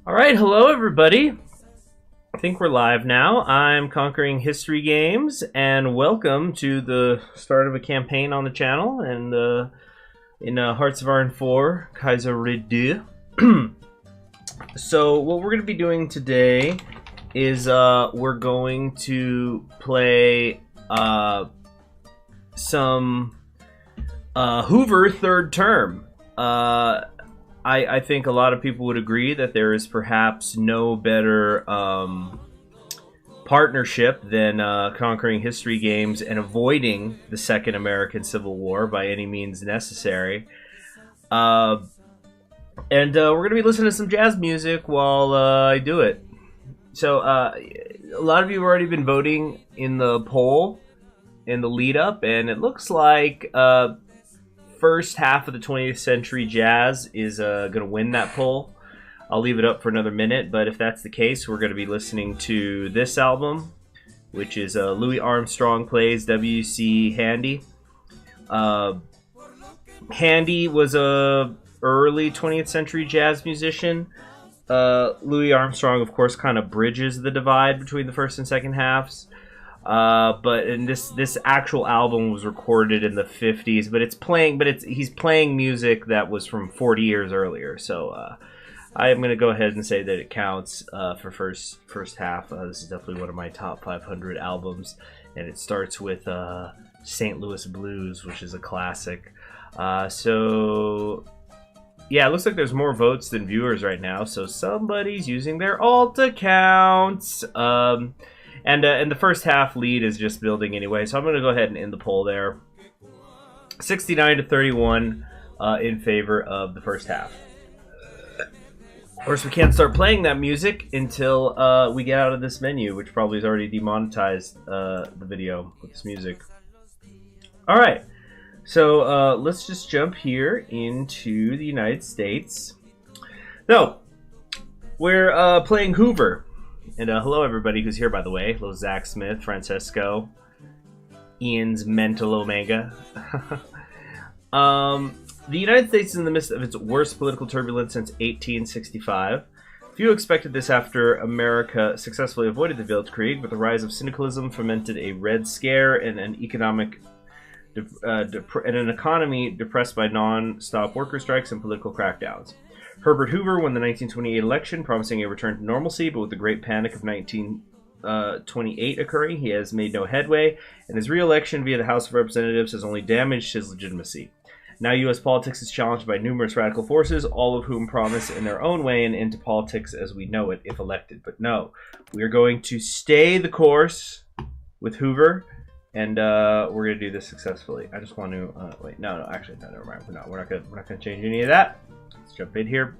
Alright, hello everybody. I think we're live now. I'm Conquering History Games, and welcome to the start of a campaign on the channel, and in Hearts of Iron 4, Kaiserredux. So what we're going to be doing today is we're going to play some Hoover third term. I think a lot of people would agree that there is perhaps no better partnership than Conquering History Games and avoiding the Second American Civil War by any means necessary. And we're going to be listening to some jazz music while I do it. So a lot of you have already been voting in the poll in the lead up, and it looks like first half of the 20th century jazz is going to win that poll. I'll leave it up for another minute, but if that's the case, we're going to be listening to this album, which is Louis Armstrong Plays W.C. Handy. Handy was a early 20th century jazz musician. Louis Armstrong, of course, kind of bridges the divide between the first and second halves. But in this actual album was recorded in the 50s, but he's playing music that was from 40 years earlier. So I am going to go ahead and say that it counts for first half. This is definitely one of my top 500 albums, and it starts with St. Louis Blues, which is a classic. So yeah, it looks like there's more votes than viewers right now, so somebody's using their alt accounts. And the first half lead is just building anyway, so I'm going to go ahead and end the poll there. 69 to 31 in favor of the first half. Of course, we can't start playing that music until we get out of this menu, which probably has already demonetized the video with this music. Alright, so let's just jump here into the United States. No, we're playing Hoover. And hello everybody who's here, by the way. Hello Zach Smith, Francesco, Ian's Mental Omega. The United States is in the midst of its worst political turbulence since 1865. Few expected this after America successfully avoided the Weltkrieg, but the rise of syndicalism fomented a Red Scare and an economy depressed by non-stop worker strikes and political crackdowns. Herbert Hoover won the 1928 election, promising a return to normalcy, but with the Great Panic of 1928 occurring, he has made no headway, and his re-election via the House of Representatives has only damaged his legitimacy. Now U.S. politics is challenged by numerous radical forces, all of whom promise in their own way an end to politics as we know it if elected. But no, we are going to stay the course with Hoover, and we're going to do this successfully. I just want to... wait, no, actually, no, never mind. We're not going to change any of that. Let's jump in here.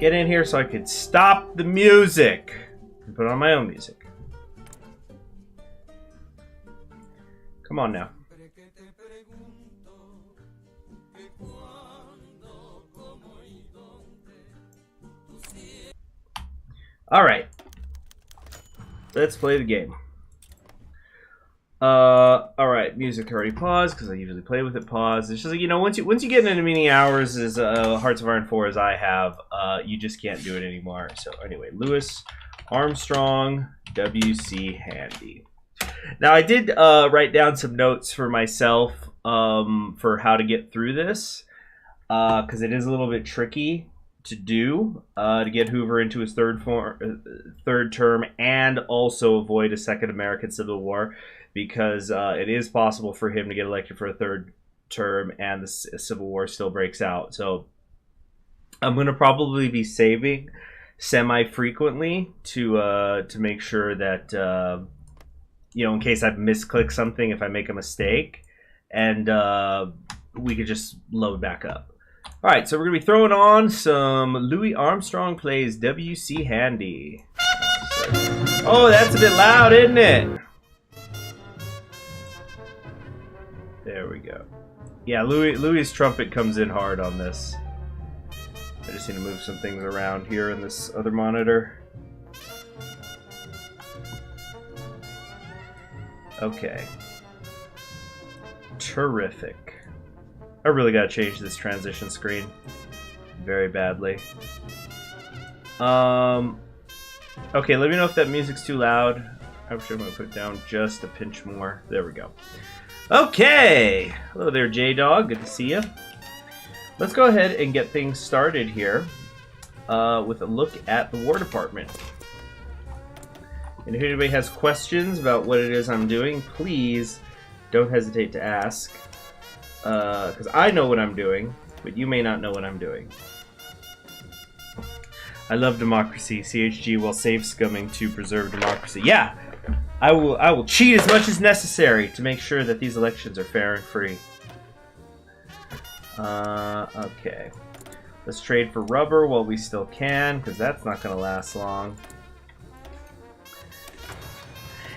Get in here so I could stop the music and put on my own music. Come on now. Alright. Let's play the game. Alright, music already paused because I usually play with it paused. It's just like, you know, once you get into many hours as Hearts of Iron 4 as I have, you just can't do it anymore. So anyway, Louis Armstrong, W.C. Handy. Now I did write down some notes for myself for how to get through this because it is a little bit tricky to do to get Hoover into his third term and also avoid a Second American Civil War, because it is possible for him to get elected for a third term and the Civil War still breaks out. So I'm going to probably be saving semi-frequently to make sure that, you know, in case I've misclicked something, if I make a mistake, and we could just load back up. All right, so we're going to be throwing on some Louis Armstrong Plays W.C. Handy. Oh, that's a bit loud, isn't it? There we go. Yeah, Louis' trumpet comes in hard on this. I just need to move some things around here in this other monitor. Okay. Terrific. I really gotta change this transition screen. very badly. Okay, let me know if that music's too loud. Actually, I'm going to put it down just a pinch more. There we go. Okay! Hello there, J-Dog. Good to see you. Let's go ahead and get things started here with a look at the War Department. And if anybody has questions about what it is I'm doing, please don't hesitate to ask. Because I know what I'm doing, but you may not know what I'm doing. I love democracy. CHG will save scumming to preserve democracy. Yeah! I will cheat as much as necessary to make sure that these elections are fair and free. Okay. Let's trade for rubber while we still can, because that's not going to last long.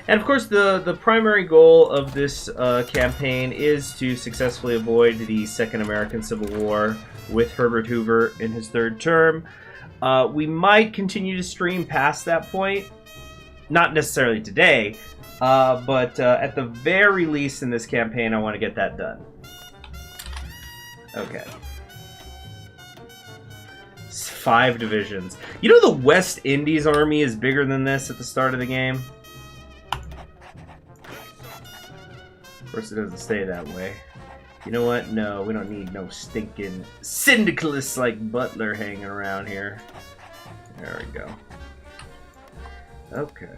And of course, the primary goal of this campaign is to successfully avoid the Second American Civil War with Herbert Hoover in his third term. We might continue to stream past that point. Not necessarily today, but at the very least in this campaign, I want to get that done. Okay. 5 divisions. You know the West Indies army is bigger than this at the start of the game? Of course, it doesn't stay that way. You know what? No, we don't need no stinking syndicalists like Butler hanging around here. There we go. Okay.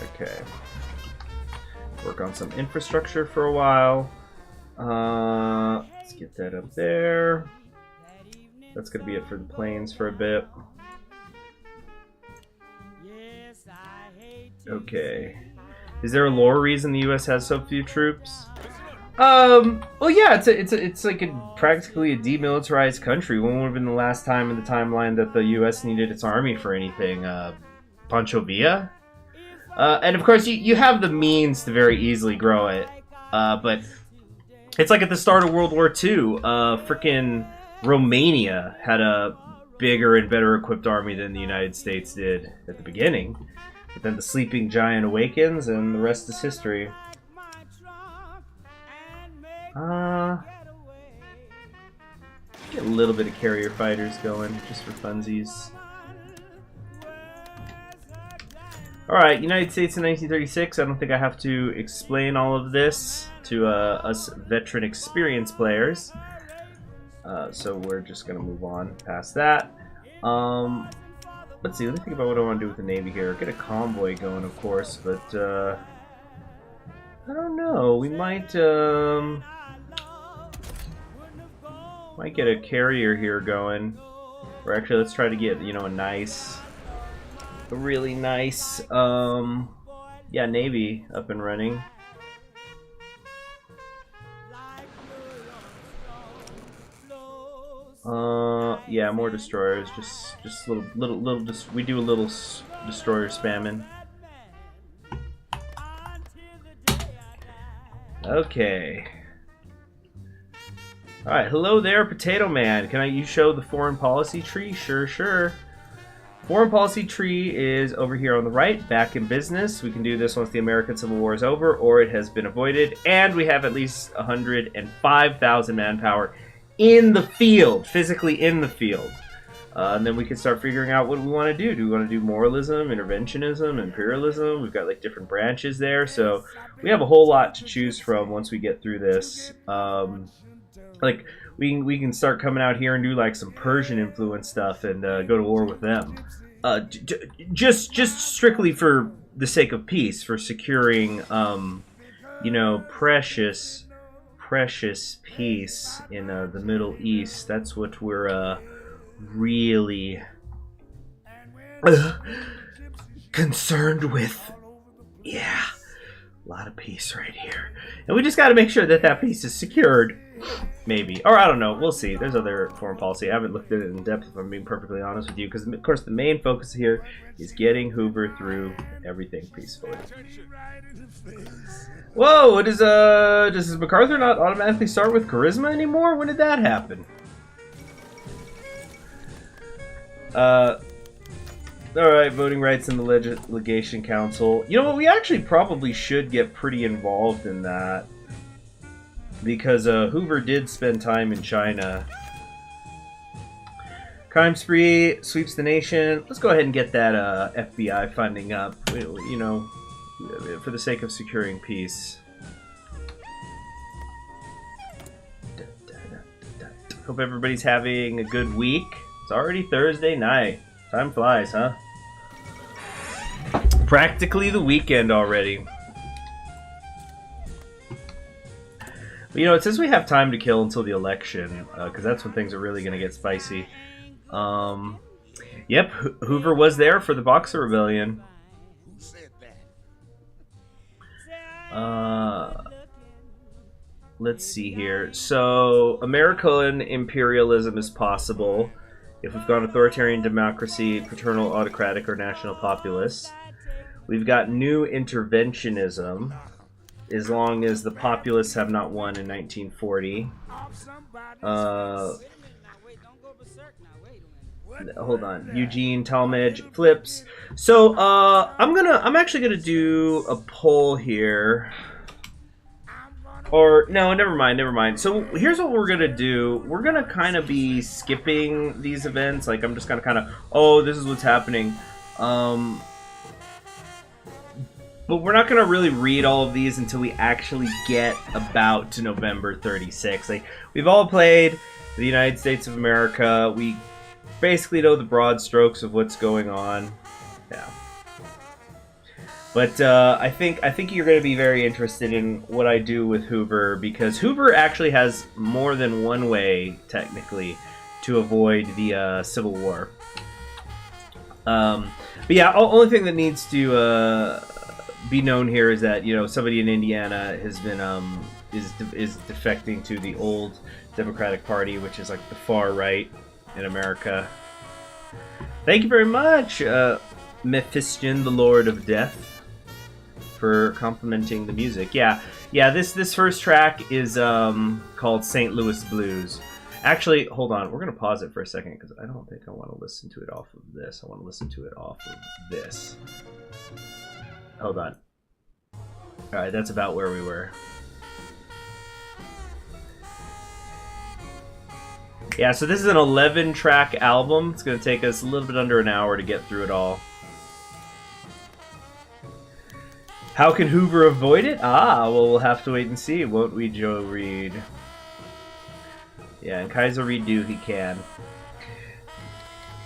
Okay. Work on some infrastructure for a while. Let's get that up there. That's gonna be it for the planes for a bit. Okay. Is there a lore reason the U.S. has so few troops? Well, yeah, it's like practically a demilitarized country. When would have been the last time in the timeline that the U.S. needed its army for anything? Pancho Villa? And of course, you have the means to very easily grow it. But it's like at the start of World War II, frickin' Romania had a bigger and better equipped army than the United States did at the beginning. But then the sleeping giant awakens, and the rest is history. Get a little bit of carrier fighters going, just for funsies. Alright, United States in 1936. I don't think I have to explain all of this to us veteran experienced players. So we're just going to move on past that. Let's see, let me think about what I want to do with the Navy here. Get a convoy going, of course, but I don't know. We might get a carrier here going. Or actually, let's try to get, you know, a really nice, yeah, Navy up and running. Yeah, more destroyers. Just little. We do a little destroyer spamming. Okay. All right. Hello there, Potato Man. Can you show the foreign policy tree? Sure. Foreign policy tree is over here on the right, back in business. We can do this once the American Civil War is over, or it has been avoided, and we have at least 105,000 manpower in the field, physically in the field. And then we can start figuring out what we want to do. Do we want to do moralism, interventionism, imperialism? We've got like different branches there, so we have a whole lot to choose from once we get through this. Like we can start coming out here and do like some Persian influence stuff and go to war with them. Just strictly for the sake of peace, for securing, you know, precious peace in the Middle East. That's what we're really concerned with. Yeah, a lot of peace right here, and we just got to make sure that that peace is secured. Maybe, or I don't know. We'll see. There's other foreign policy. I haven't looked at it in depth, if I'm being perfectly honest with you, because of course the main focus here is getting Hoover through everything peacefully. Whoa! What is does MacArthur not automatically start with charisma anymore? When did that happen? Alright, voting rights in the Legation Council. You know what, we actually probably should get pretty involved in that. Because Hoover did spend time in China. Crime spree, sweeps the nation. Let's go ahead and get that FBI funding up, you know, for the sake of securing peace. Hope everybody's having a good week. It's already Thursday night. Time flies, huh? Practically the weekend already. But, you know, it says we have time to kill until the election, because that's when things are really going to get spicy. Yep, Hoover was there for the Boxer Rebellion. Let's see here. So, American imperialism is possible if we've got authoritarian democracy, paternal autocratic, or national populist. We've got new interventionism, as long as the populists have not won in 1940. Hold on, Eugene Talmadge flips. So I'm actually gonna do a poll here. Or no, never mind. So here's what we're gonna do. We're gonna kind of be skipping these events. Like I'm just gonna kind of, oh, this is what's happening. But we're not gonna really read all of these until we actually get about to November 36th. Like we've all played the United States of America. We basically know the broad strokes of what's going on. Yeah. But I think you're going to be very interested in what I do with Hoover, because Hoover actually has more than one way, technically, to avoid the Civil War. But yeah, only thing that needs to be known here is that, you know, somebody in Indiana has been is defecting to the old Democratic Party, which is like the far right in America. Thank you very much, Mephistian, the Lord of Death, for complimenting the music. Yeah. This first track is called St. Louis Blues. Actually, hold on. We're gonna pause it for a second because I don't think I want to listen to it off of this. I want to listen to it off of this. Hold on. All right, that's about where we were. Yeah, so this is an 11-track album. It's going to take us a little bit under an hour to get through it all. How can Hoover avoid it? Well, we'll have to wait and see, won't we, Joe Reed? Yeah, and Kaiserredux he can.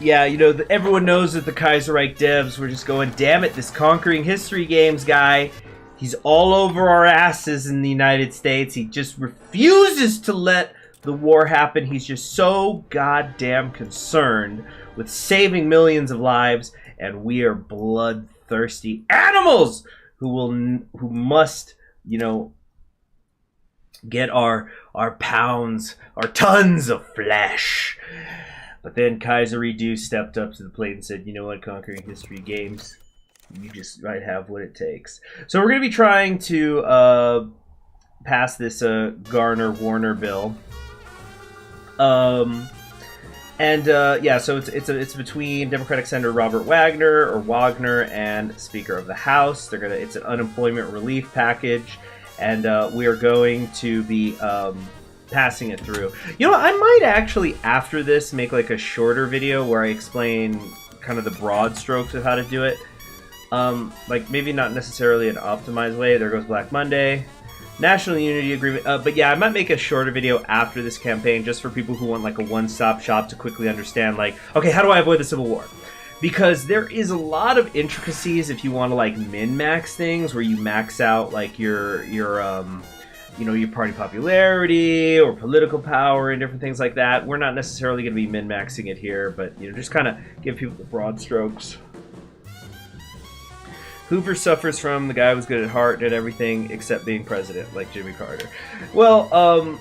Yeah, you know, everyone knows that the Kaiserreich devs were just going, damn it, this Conquering History Games guy, he's all over our asses in the United States. He just refuses to let the war happen. He's just so goddamn concerned with saving millions of lives, and we are bloodthirsty animals who must, you know, get our pounds, our tons of flesh. But then Kaiserredux stepped up to the plate and said, you know what, Conquering History Games, you just might have what it takes. So we're going to be trying to pass this Garner-Warner bill. Yeah, so it's between Democratic Senator Robert Wagner and Speaker of the House. It's an unemployment relief package, and we are going to be passing it through. You know, I might actually after this make like a shorter video where I explain kind of the broad strokes of how to do it. Like maybe not necessarily an optimized way. There goes Black Monday. National Unity Agreement, but yeah, I might make a shorter video after this campaign just for people who want like a one-stop shop to quickly understand, like, okay, how do I avoid the Civil War? Because there is a lot of intricacies if you want to like min-max things, where you max out like your you know, your party popularity or political power and different things like that. We're not necessarily going to be min-maxing it here, but you know, just kind of give people the broad strokes. Hoover suffers from the guy who was good at heart, did everything except being president, like Jimmy Carter. Well,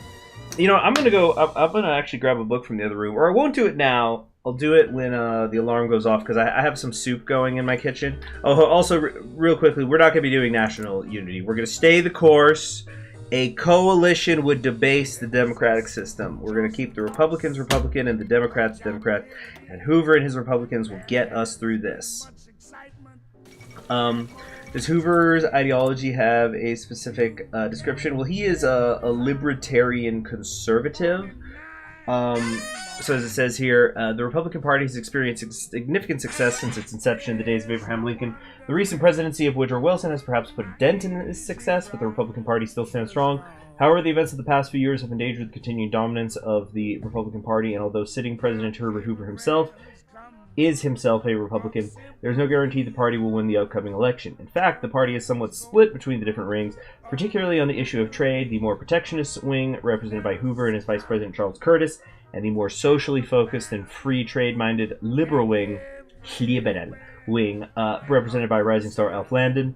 you know, I'm gonna actually grab a book from the other room, or I won't do it now. I'll do it when the alarm goes off, because I have some soup going in my kitchen. Oh, also, real quickly, we're not gonna be doing national unity. We're gonna stay the course. A coalition would debase the democratic system. We're going to keep the Republicans Republican and the Democrats Democrat, and Hoover and his Republicans will get us through this. Does Hoover's ideology have a specific description? Well, he is a libertarian conservative. So as it says here, the Republican Party has experienced significant success since its inception in the days of Abraham Lincoln. The recent presidency of Woodrow Wilson has perhaps put a dent in its success, but the Republican Party still stands strong. However, the events of the past few years have endangered the continued dominance of the Republican Party, and although sitting President Herbert Hoover is himself a Republican, there is no guarantee the party will win the upcoming election. In fact, the party is somewhat split between the different wings, particularly on the issue of trade. The more protectionist wing, represented by Hoover and his Vice President Charles Curtis, and the more socially focused and free trade-minded liberal wing, represented by rising star Alf Landon.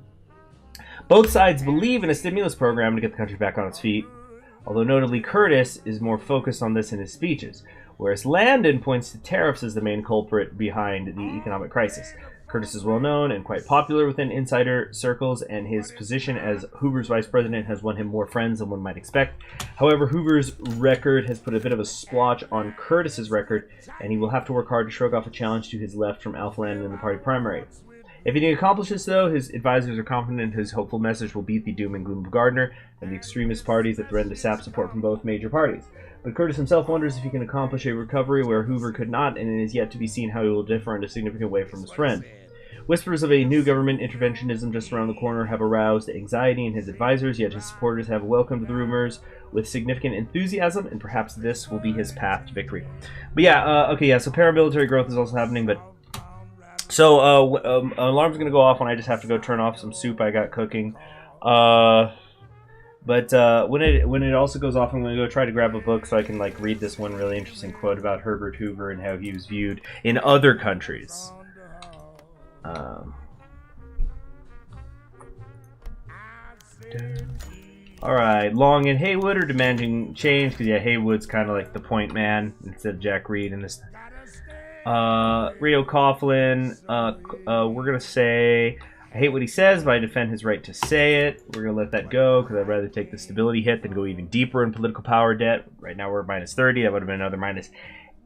Both sides believe in a stimulus program to get the country back on its feet, although notably Curtis is more focused on this in his speeches, whereas Landon points to tariffs as the main culprit behind the economic crisis. Curtis is well known and quite popular within insider circles, and his position as Hoover's vice president has won him more friends than one might expect. However, Hoover's record has put a bit of a splotch on Curtis's record, and he will have to work hard to shrug off a challenge to his left from Alf Landon in the party primary. If he accomplishes, though, his advisors are confident his hopeful message will beat the doom and gloom of Gardner and the extremist parties that threaten to sap support from both major parties. But Curtis himself wonders if he can accomplish a recovery where Hoover could not, and it is yet to be seen how he will differ in a significant way from his friend. Whispers of a new government interventionism just around the corner have aroused anxiety in his advisors, yet his supporters have welcomed the rumors with significant enthusiasm, and perhaps this will be his path to victory. But yeah, so paramilitary growth is also happening, but... So, alarm's gonna go off when I just have to go turn off some soup I got cooking. But when it also goes off, I'm gonna go try to grab a book so I can, like, read this one really interesting quote about Herbert Hoover and how he was viewed in other countries. Alright, Long and Haywood are demanding change, because yeah, Haywood's kind of like the point man instead of Jack Reed in this. Rito Coughlin, we're gonna say, I hate what he says, but I defend his right to say it. We're gonna let that go, because I'd rather take the stability hit than go even deeper in political power debt. Right now we're at minus 30, that would have been another minus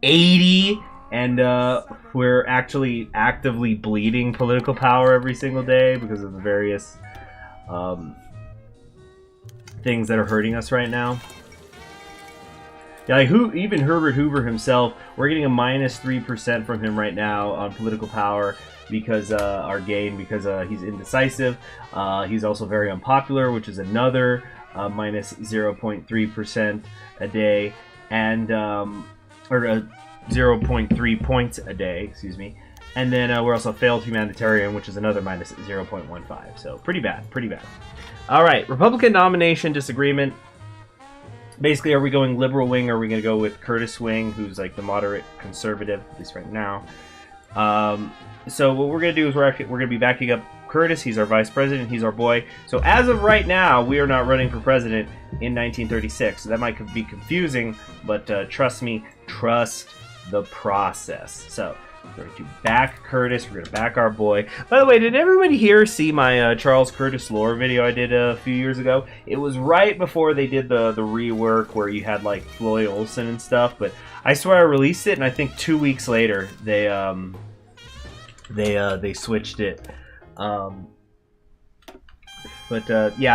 80. And we're actually actively bleeding political power every single day because of the various things that are hurting us right now. Yeah, like even Herbert Hoover himself, we're getting a minus 3% from him right now on political power because our gain, because he's indecisive. He's also very unpopular, which is another minus 0.3% a day, and 0.3 points a day, excuse me. And then we're also failed humanitarian, which is another minus 0.15. So pretty bad, pretty bad. All right, Republican nomination disagreement. Basically, are we going liberal wing, or are we going to go with Curtis Wing, who's like the moderate conservative, at least right now? So what we're going to do is we're going to be backing up Curtis. He's our vice president. He's our boy. So as of right now, we are not running for president in 1936. So that might be confusing, but trust me, trust the process. So we're going to back Curtis. We're going to back our boy. By the way, did everybody here see my Charles Curtis lore video I did a few years ago? It was right before they did the rework where you had like Floyd Olson and stuff. But I swear I released it, and I think 2 weeks later they switched it. Yeah,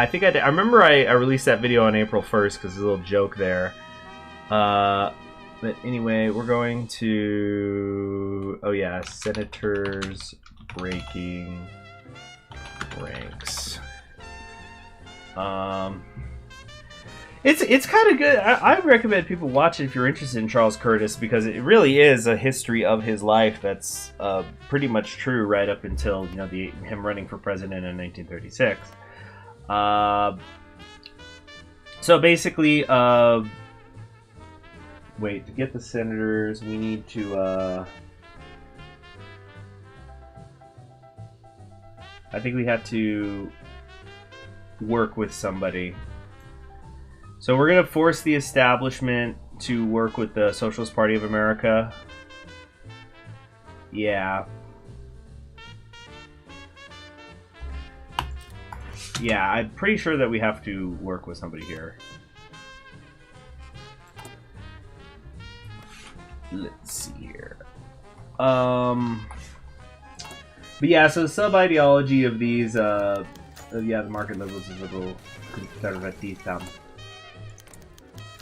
I think I did. I remember I released that video on April 1st because there's a little joke there. But anyway, we're going to... Oh yeah, senators breaking ranks. It's kind of good. I recommend people watch it if you're interested in Charles Curtis, because it really is a history of his life that's pretty much true right up until, you know, him running for president in 1936. So basically, wait, to get the senators, we need to, I think we have to work with somebody. So we're going to force the establishment to work with the Socialist Party of America. Yeah. Yeah, I'm pretty sure that we have to work with somebody here. Let's see here. But yeah, so the sub-ideology of these, yeah, the market liberals is liberal conservatism.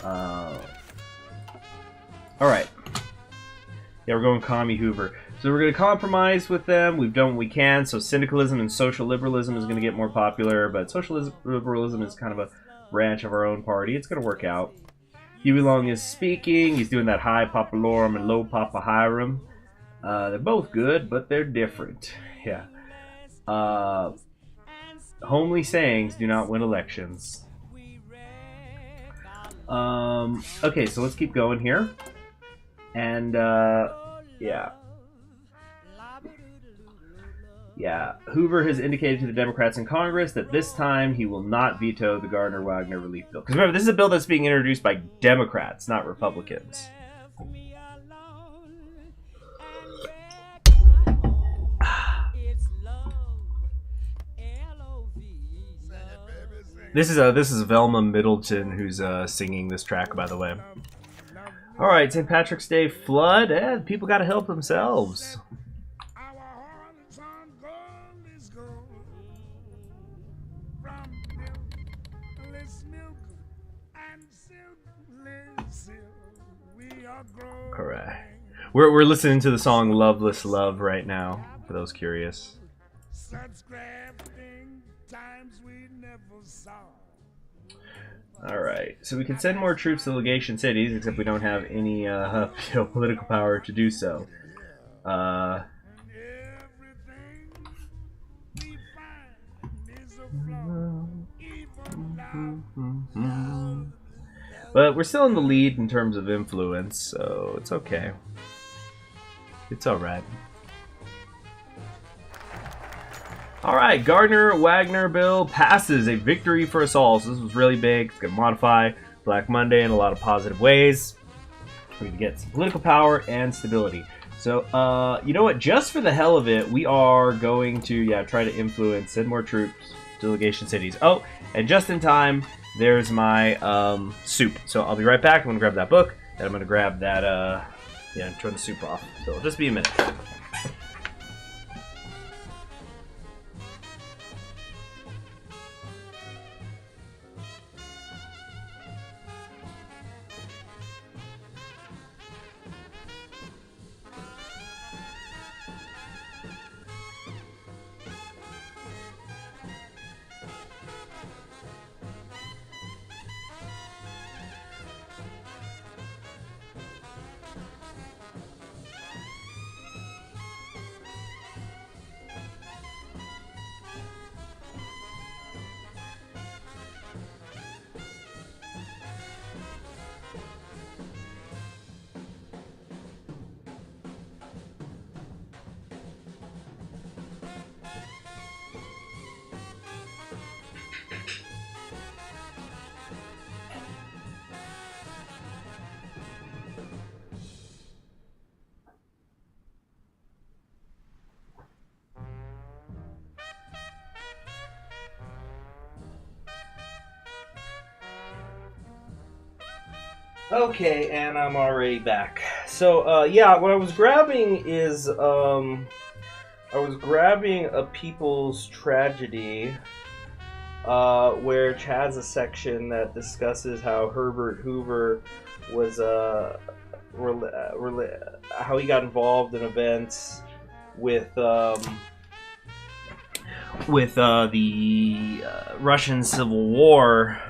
Alright. Yeah, we're going commie Hoover. So we're going to compromise with them. We've done what we can. So syndicalism and social liberalism is going to get more popular, but social liberalism is kind of a branch of our own party. It's going to work out. Huey Long is speaking. He's doing that high Papa Lorum and low Papa Hiram. They're both good, but they're different. Yeah. Homely sayings do not win elections. Okay, so let's keep going here. And, yeah. Yeah, Hoover has indicated to the Democrats in Congress that this time he will not veto the Gardner-Wagner relief bill. Because remember, this is a bill that's being introduced by Democrats, not Republicans. This is Velma Middleton who's singing this track, by the way. All right, St. Patrick's Day flood. People got to help themselves. Correct. We're listening to the song "Loveless Love" right now. For those curious. All right, so we can send more troops to legation cities, except we don't have any political power to do so. But we're still in the lead in terms of influence, so it's okay. It's alright. Alright, Gardner-Wagner bill passes. A victory for us all. So this was really big. It's going to modify Black Monday in a lot of positive ways. We can get some political power and stability. So, you know what? Just for the hell of it, we are going to, try to influence, send more troops to legation cities. Oh, and just in time, there's my soup. So I'll be right back. I'm going to grab that book, and I'm going to grab that, turn the soup off. So it'll just be a minute. Okay, and I'm already back. So, what I was grabbing is, I was grabbing A People's Tragedy, where Chad has a section that discusses how Herbert Hoover was, how he got involved in events with the Russian Civil War.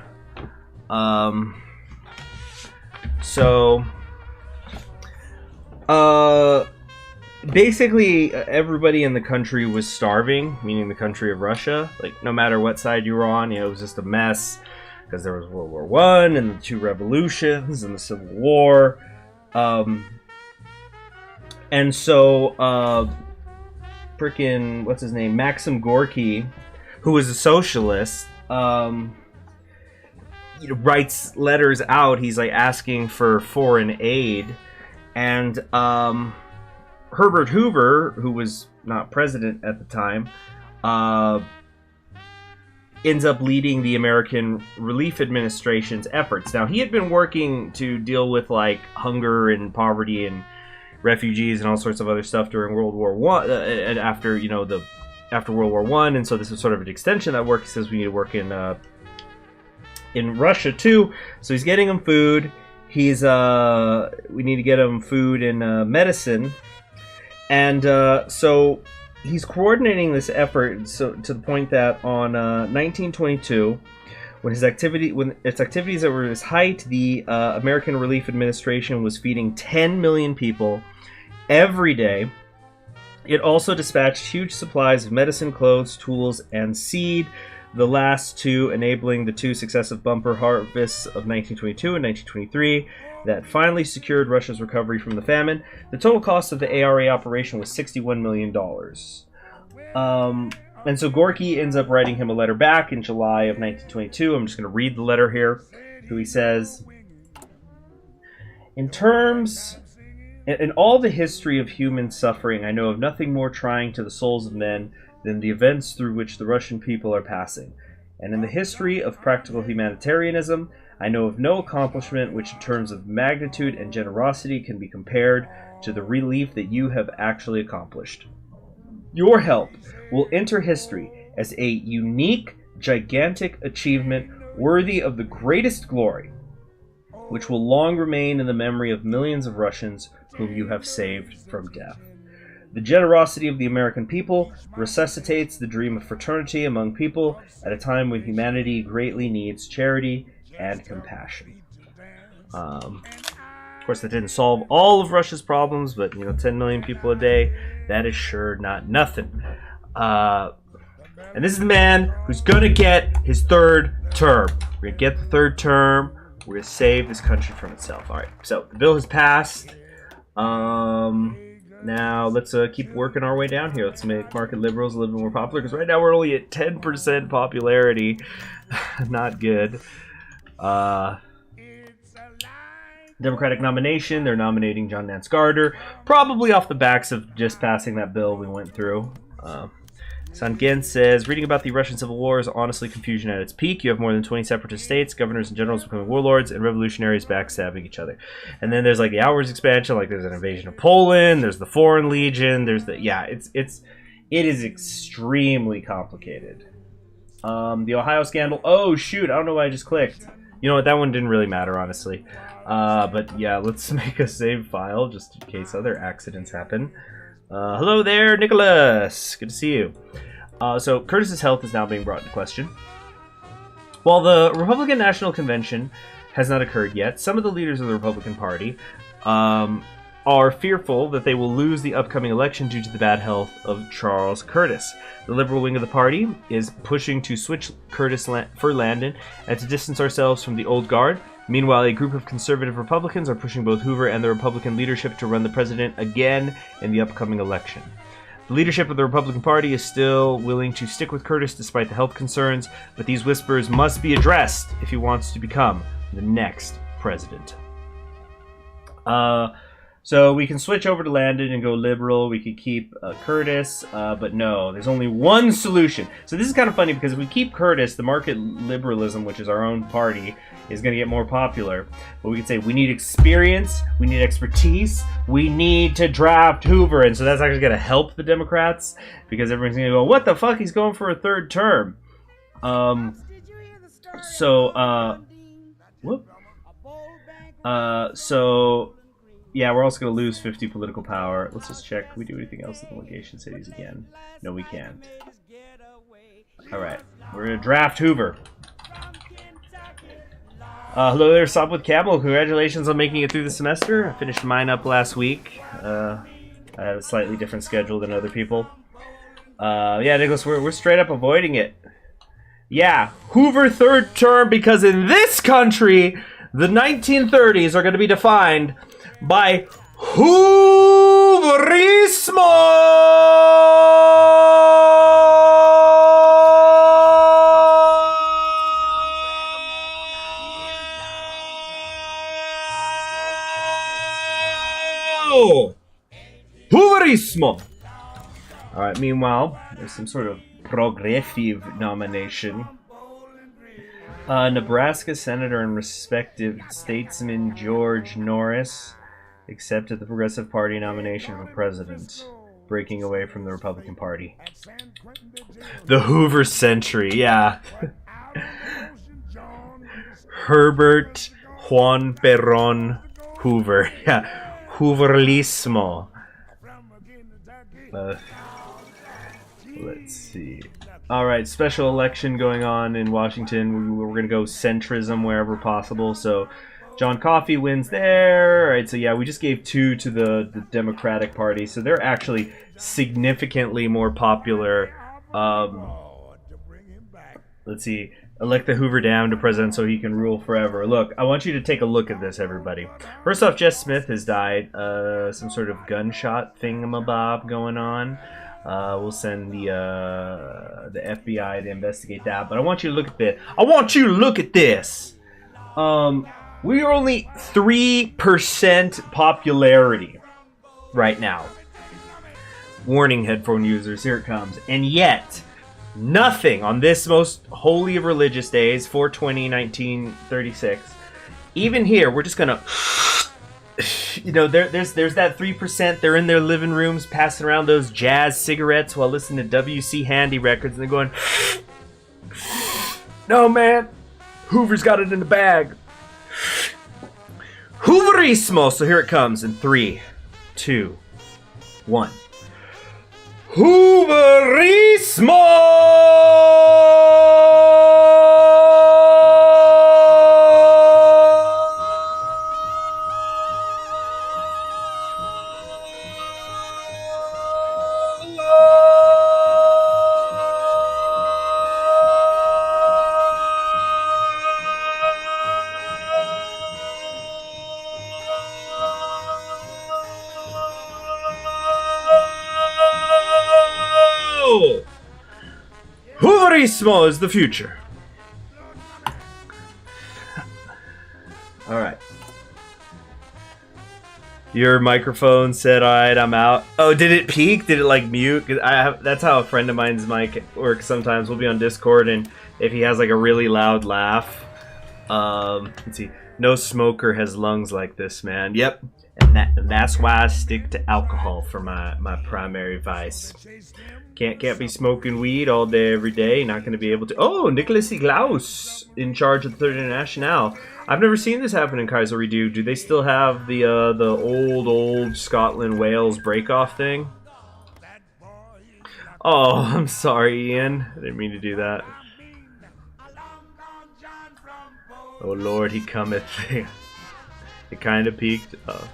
Basically, everybody in the country was starving, meaning the country of Russia. Like, no matter what side you were on, it was just a mess, because there was World War I, and the two revolutions, and the Civil War. And so, frickin', what's his name? Maxim Gorky, who was a socialist, writes letters out. He's like asking for foreign aid, and Herbert Hoover, who was not president at the time, ends up leading the American Relief Administration's efforts. Now, he had been working to deal with like hunger and poverty and refugees and all sorts of other stuff during World War One and after after World War One, and so this is sort of an extension of that work. He says we need to work in Russia too, so he's getting them food. We need to get him food and medicine, and so he's coordinating this effort to the point that on 1922, when its activities that were at its height, the American Relief Administration was feeding 10 million people every day. It also dispatched huge supplies of medicine, clothes, tools, and seed, the last two enabling the two successive bumper harvests of 1922 and 1923 that finally secured Russia's recovery from the famine. The total cost of the ARA operation was $61 million. And so Gorky ends up writing him a letter back in July of 1922. I'm just going to read the letter here. So he says, in all the history of human suffering, I know of nothing more trying to the souls of men than the events through which the Russian people are passing. And in the history of practical humanitarianism, I know of no accomplishment which in terms of magnitude and generosity can be compared to the relief that you have actually accomplished. Your help will enter history as a unique, gigantic achievement worthy of the greatest glory, which will long remain in the memory of millions of Russians whom you have saved from death. The generosity of the American people resuscitates the dream of fraternity among people at a time when humanity greatly needs charity and compassion. Of course, that didn't solve all of Russia's problems, but 10 million people a day, that is sure not nothing. And this is the man who's gonna get his third term. We're gonna get the third term. We're gonna save this country from itself. All right. So the bill has passed. Now let's keep working our way down here. Let's make market liberals a little bit more popular, because right now we're only at 10% popularity. Not good. Democratic nomination. They're nominating John Nance Garter, probably off the backs of just passing that bill we went through. Sangen says, reading about the Russian Civil War is honestly confusion at its peak. You have more than 20 separatist states, governors and generals becoming warlords, and revolutionaries backstabbing each other. And then there's like the outwards expansion, like there's an invasion of Poland, there's the Foreign Legion, there's the it is extremely complicated. The Ohio scandal. Oh shoot, I don't know why I just clicked. You know what, that one didn't really matter, honestly. But yeah, let's make a save file just in case other accidents happen. Hello there, Nicholas. Good to see you. So Curtis's health is now being brought into question. While the Republican National Convention has not occurred yet, some of the leaders of the Republican Party are fearful that they will lose the upcoming election due to the bad health of Charles Curtis. The liberal wing of the party is pushing to switch Curtis for Landon and to distance ourselves from the old guard. Meanwhile, a group of conservative Republicans are pushing both Hoover and the Republican leadership to run the president again in the upcoming election. The leadership of the Republican Party is still willing to stick with Curtis despite the health concerns, but these whispers must be addressed if he wants to become the next president. So we can switch over to Landon and go liberal. We could keep Curtis, but no, there's only one solution. So this is kind of funny because if we keep Curtis, the market liberalism, which is our own party, is going to get more popular. But we could say we need experience, we need expertise, we need to draft Hoover. And so that's actually going to help the Democrats because everyone's going to go, what the fuck? He's going for a third term. Yeah, we're also going to lose 50 political power. Let's just check. Can we do anything else in the legation cities again? No, we can't. Alright, we're going to draft Hoover. Hello there, Stop with Camel. Congratulations on making it through the semester. I finished mine up last week. I have a slightly different schedule than other people. Yeah, Nicholas, we're straight up avoiding it. Yeah, Hoover third term, because in this country, the 1930s are going to be defined by Hooverismo. Alright, meanwhile, there's some sort of progressive nomination. Nebraska Senator and respective statesman George Norris accepted the Progressive Party nomination for president, breaking away from the Republican Party. The Hoover century, yeah. Herbert Juan Perón Hoover. Yeah, Hooverlismo. Let's see. Alright, special election going on in Washington. We're going to go centrism wherever possible. So John Coffey wins there. Alright, so yeah, we just gave 2 to the Democratic Party. So they're actually significantly more popular. Let's see. Elect the Hoover Dam to president so he can rule forever. Look, I want you to take a look at this, everybody. First off, Jess Smith has died. Some sort of gunshot thingamabob going on. We'll send the FBI to investigate that. But I want you to look at this. I want you to look at this. We are only 3% popularity right now. Warning, headphone users. Here it comes. And yet, nothing on this most holy of religious days, 4/20/1936. Even here, we're just gonna, you know, there's that 3%. They're in their living rooms passing around those jazz cigarettes while listening to W.C. Handy records, and they're going, "No, man, Hoover's got it in the bag." Hooverismo. So here it comes in 3, 2, 1. Hooverismo! Hooverismo is the future. Alright. Your microphone said, alright, I'm out. Oh, did it peak? Did it like mute? That's how a friend of mine's mic works sometimes. We'll be on Discord, and if he has like a really loud laugh, let's see. No smoker has lungs like this, man. Yep. And that's why I stick to alcohol for my primary vice. Can't be smoking weed all day, every day. Not going to be able to. Oh, Nicholas Iglaus in charge of the Third International. I've never seen this happen in Kaiserredux. Do they still have the old Scotland Wales breakoff thing? Oh, I'm sorry, Ian. I didn't mean to do that. Oh Lord, he cometh. It kind of peaked. Oh.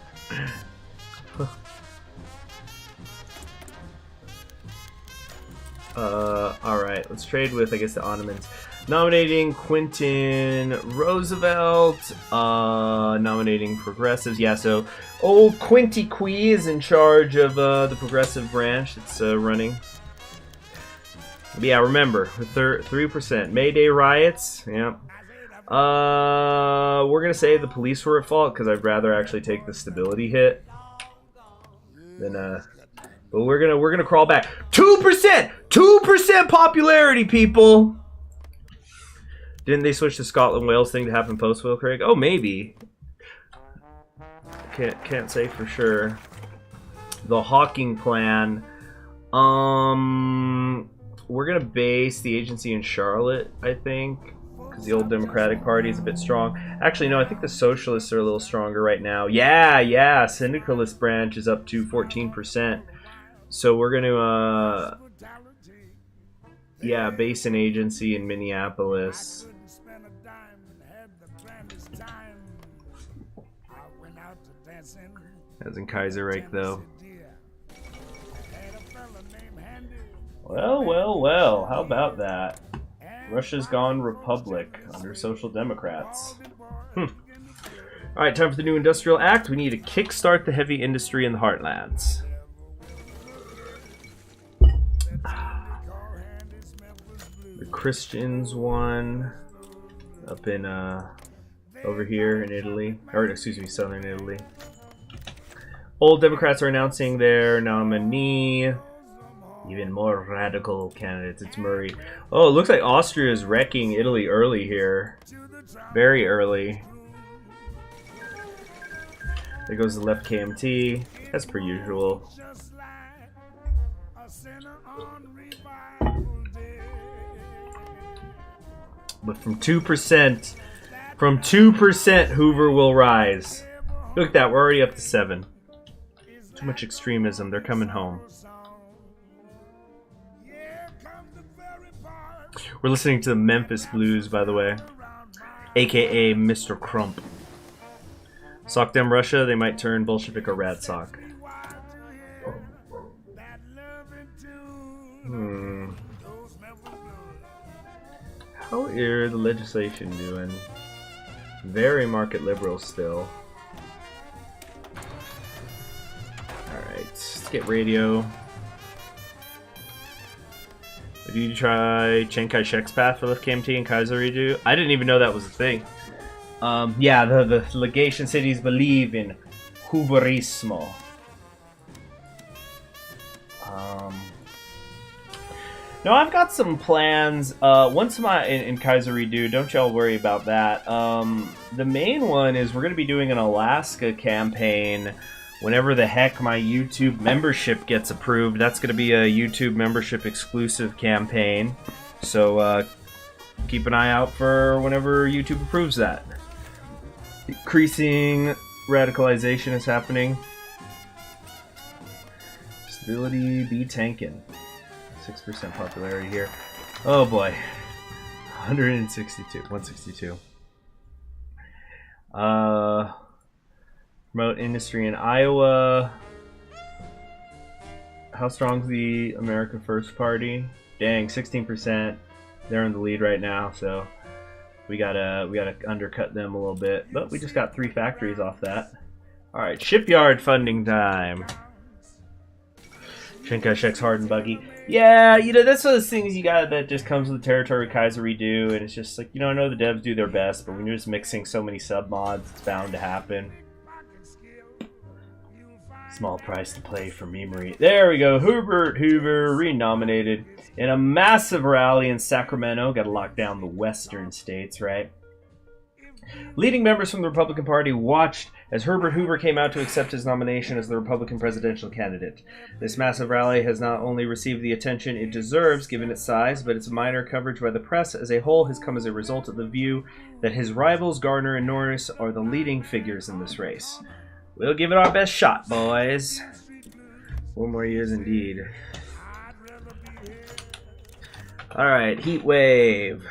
Alright, let's trade with, I guess, the Ottomans. Nominating Quentin Roosevelt. Nominating progressives. Yeah, so old Quinty Quee is in charge of the progressive branch that's running. But yeah, remember, 3%. May Day riots. Yeah. We're gonna say the police were at fault because I'd rather actually take the stability hit than but we're gonna crawl back. 2% popularity, people. Didn't they switch the Scotland Wales thing to happen post Will Craig? Oh, maybe. Can't say for sure. The Hawking plan. We're gonna base the agency in Charlotte, I think, because the old Democratic Party is a bit strong. Actually, no, I think the Socialists are a little stronger right now. Yeah, Syndicalist branch is up to 14%. So we're gonna, yeah, base an agency in Minneapolis. As in Kaiserreich, though. Well, how about that? Russia's gone republic under Social Democrats. Alright, time for the new Industrial Act. We need to kickstart the heavy industry in the heartlands. The Christians won up in, over here in Italy. Or, excuse me, southern Italy. Old Democrats are announcing their nominee. Even more radical candidates. It's Murray. Oh, it looks like Austria is wrecking Italy early here. Very early. There goes the left KMT. As per usual. But from 2%, Hoover will rise. Look at that, we're already up to 7. Too much extremism, they're coming home. We're listening to the Memphis Blues, by the way. AKA Mr. Crump. Sock them Russia, they might turn Bolshevik or Rad Sock. How are the legislation doing? Very market liberal still. Alright, let's get radio. Did you try Chiang Kai-shek's path for left KMT and Kaiserredux? I didn't even know that was a thing. Yeah, the legation cities believe in Hooverismo. No, I've got some plans. Once in Kaiserredux, don't y'all worry about that. The main one is we're going to be doing an Alaska campaign whenever the heck my YouTube membership gets approved. That's going to be a YouTube membership exclusive campaign. So keep an eye out for whenever YouTube approves that. Increasing radicalization is happening. Stability be tanking. 6% popularity here. Oh boy. 162. Promote industry in Iowa. How strong's the America First Party? Dang, 16%. They're in the lead right now, so we gotta undercut them a little bit. But we just got 3 factories off that. Alright, shipyard funding time. Chiang Kai-shek's hard and buggy. Yeah, you know, that's one of those things you got that just comes with the territory of Kaiserredux, and it's just like, you know, I know the devs do their best, but when you're just mixing so many sub-mods, it's bound to happen. Small price to play for memory. There we go, Hoover renominated in a massive rally in Sacramento. Got to lock down the western states, right? Leading members from the Republican Party watched as Herbert Hoover came out to accept his nomination as the Republican presidential candidate. This massive rally has not only received the attention it deserves, given its size, but its minor coverage by the press as a whole has come as a result of the view that his rivals Gardner and Norris are the leading figures in this race. We'll give it our best shot, boys. 4 more years indeed. Alright, heat wave.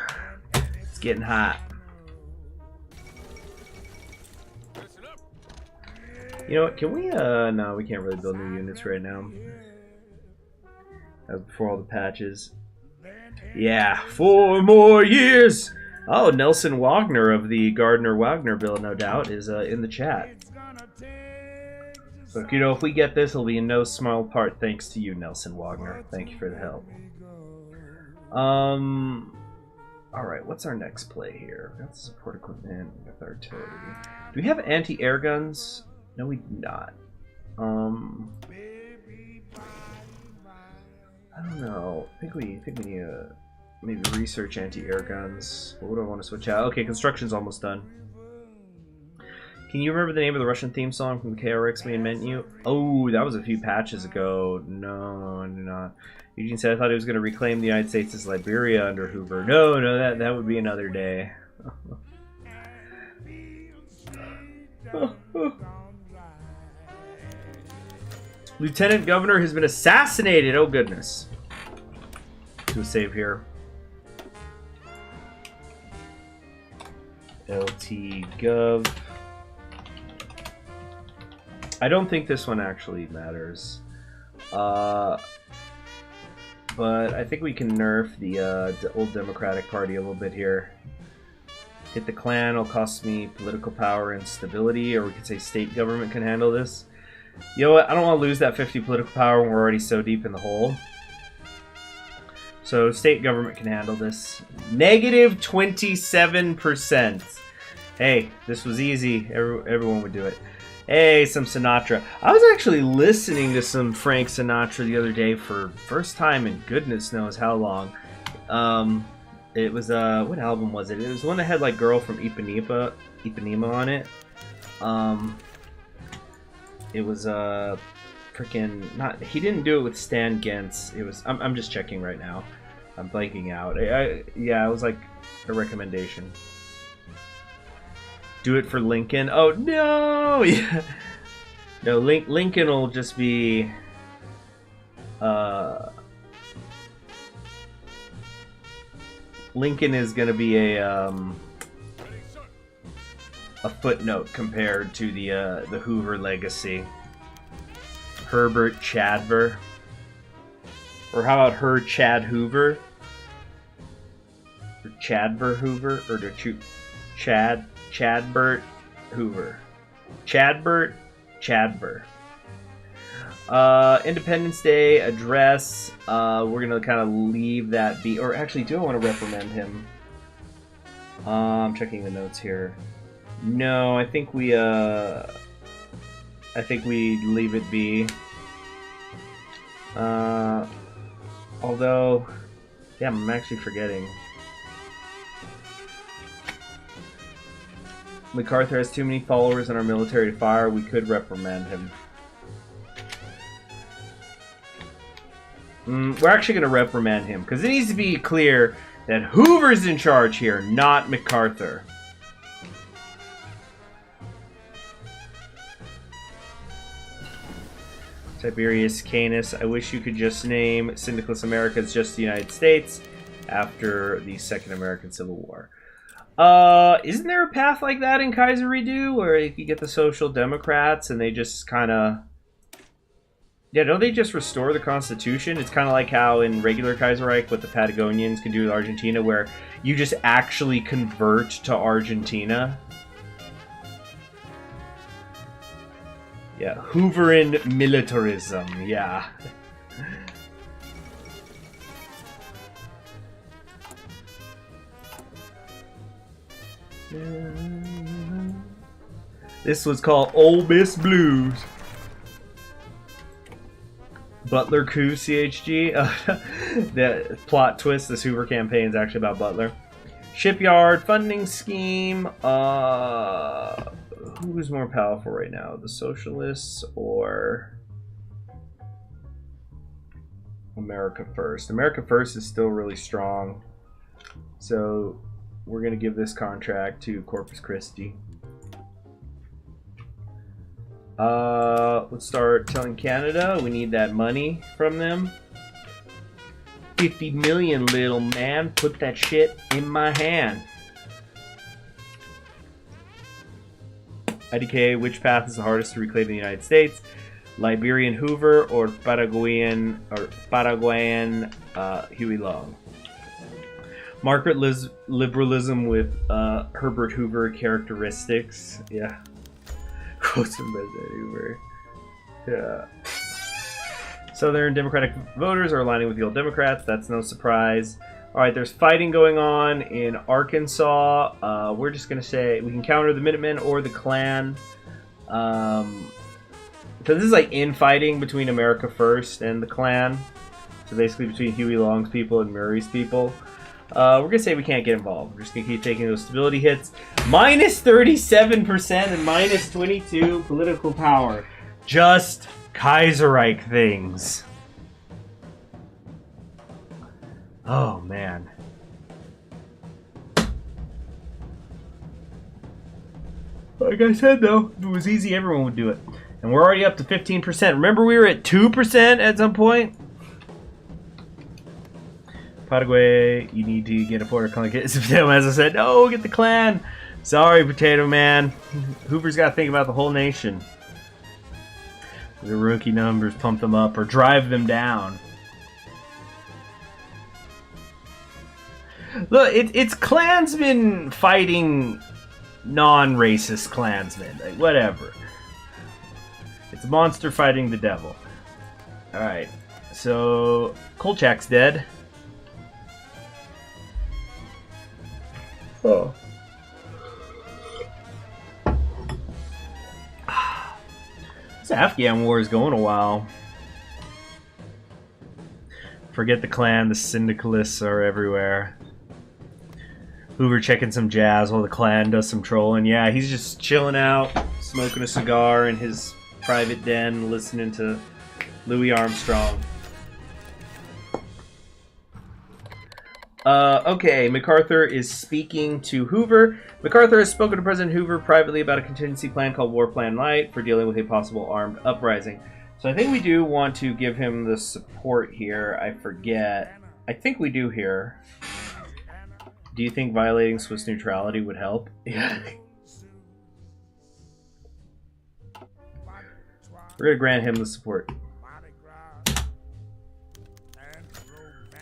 It's getting hot. You know what, can we, no, we can't really build new units right now. That was before all the patches. Yeah, 4 more years! Oh, Nelson Wagner of the Gardner-Wagner bill, no doubt, is in the chat. So, you know, if we get this, it'll be in no small part thanks to you, Nelson Wagner. Thank you for the help. Alright, what's our next play here? We got support equipment, we got artillery. Do we have anti-air guns? No, we do not. I don't know. I think we need to maybe research anti-air guns. What do I want to switch out? Okay, construction's almost done. Can you remember the name of the Russian theme song from the KRX main menu? Oh, that was a few patches ago. No, I do not. Eugene said I thought he was going to reclaim the United States as Liberia under Hoover. No, that would be another day. Lieutenant Governor has been assassinated. Oh goodness. Do a save here. LT Gov. I don't think this one actually matters. But I think we can nerf the old Democratic Party a little bit here. Hit the Klan will cost me political power and stability, or we could say state government can handle this. You know what? I don't want to lose that 50 political power when we're already so deep in the hole. So state government can handle this. Negative 27%. Hey, this was easy. Everyone would do it. Hey, some Sinatra. I was actually listening to some Frank Sinatra the other day for first time in goodness knows how long. It was what album was it? It was the one that had like "Girl from Ipanema" on it. It was freaking not. He didn't do it with Stan Getz. It was. I'm just checking right now. I'm blanking out. Yeah, it was like a recommendation. Do it for Lincoln. Oh no! Yeah. No, Lincoln will just be. Lincoln is gonna be a footnote compared to the Hoover legacy. Herbert Chadver, or how about her Chad Hoover? Or Chadver Hoover, or Chadbert Hoover. Chadbert Chadver. Independence Day address. We're gonna kind of leave that be. Or actually, do I want to reprimand him? I'm checking the notes here. No, I think we leave it be. Although, damn, I'm actually forgetting. MacArthur has too many followers in our military to fire. We could reprimand him. We're actually going to reprimand him because it needs to be clear that Hoover's in charge here, not MacArthur. Tiberius Canis. I wish you could just name Syndicalist America as just the United States after the Second American Civil War. Isn't there a path like that in Kaiserredux where you get the Social Democrats and they just kind of... Yeah, don't they just restore the Constitution? It's kind of like how in regular Kaiserreich what the Patagonians can do with Argentina, where you just actually convert to Argentina. Yeah, Hooveran militarism, yeah. This was called Ole Miss Blues. Butler coup CHG. The plot twist, this Hoover campaign is actually about Butler. Shipyard funding scheme. Who's more powerful right now? The Socialists or America First? America First is still really strong. So we're going to give this contract to Corpus Christi. Let's start telling Canada we need that money from them. 50 million, little man. Put that shit in my hand. IDK, which path is the hardest to reclaim in the United States? Liberian Hoover or Paraguayan Huey Long? Market liberalism with Herbert Hoover characteristics. Yeah. Quotes from President Hoover. Yeah. Southern Democratic voters are aligning with the old Democrats. That's no surprise. Alright, there's fighting going on in Arkansas. We're just going to say we can counter the Minutemen or the Klan. So this is like infighting between America First and the Klan. So basically between Huey Long's people and Murray's people. We're going to say we can't get involved. We're just going to keep taking those stability hits. Minus 37% and minus 22 political power. Just Kaiserreich things. Oh, man. Like I said, though, if it was easy, everyone would do it. And we're already up to 15%. Remember we were at 2% at some point? Paraguay, you need to get a Puerto Rican. As I said, no, get the Klan. Sorry, Potato Man. Hoover's got to think about the whole nation. The rookie numbers, pump them up or drive them down. Look, it's Klansmen fighting non-racist Klansmen. Like, whatever. It's a monster fighting the devil. Alright, so Kolchak's dead. Oh. This Afghan war is going a while. Forget the clan, the syndicalists are everywhere. Hoover checking some jazz while the clan does some trolling. Yeah, he's just chilling out, smoking a cigar in his private den, listening to Louis Armstrong. Okay, MacArthur is speaking to Hoover. MacArthur has spoken to President Hoover privately about a contingency plan called War Plan Light for dealing with a possible armed uprising. So I think we do want to give him the support here. I forget. I think we do here. Do you think violating Swiss neutrality would help? Yeah. We're going to grant him the support.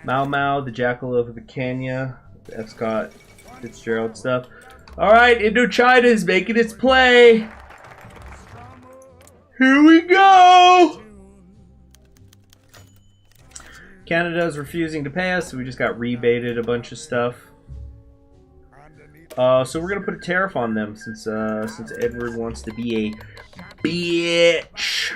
Mau Mau, the Jackalope of the Kenya, the F. Scott Fitzgerald stuff. Alright, Indochina is making its play. Here we go! Canada is refusing to pay us, so we just got rebated a bunch of stuff. So we're gonna put a tariff on them since Edward wants to be a bitch.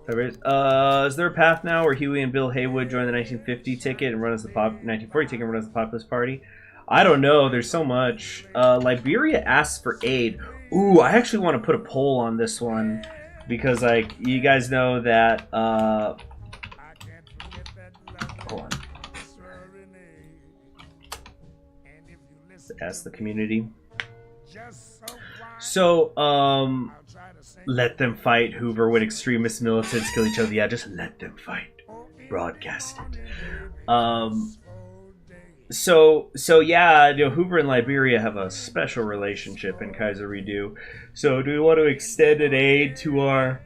Is there a path now where Huey and Bill Haywood join the 1950 ticket and run as the 1940 ticket and run as the Populist Party? I don't know. There's so much. Liberia asks for aid. Ooh, I actually want to put a poll on this one because, like, you guys know that. Hold on. Ask the community. So, let them fight, Hoover, when extremist militants kill each other. Yeah, just let them fight. Broadcast it. So yeah, you know, Hoover and Liberia have a special relationship in Kaiserredux. So do we want to extend an aid to our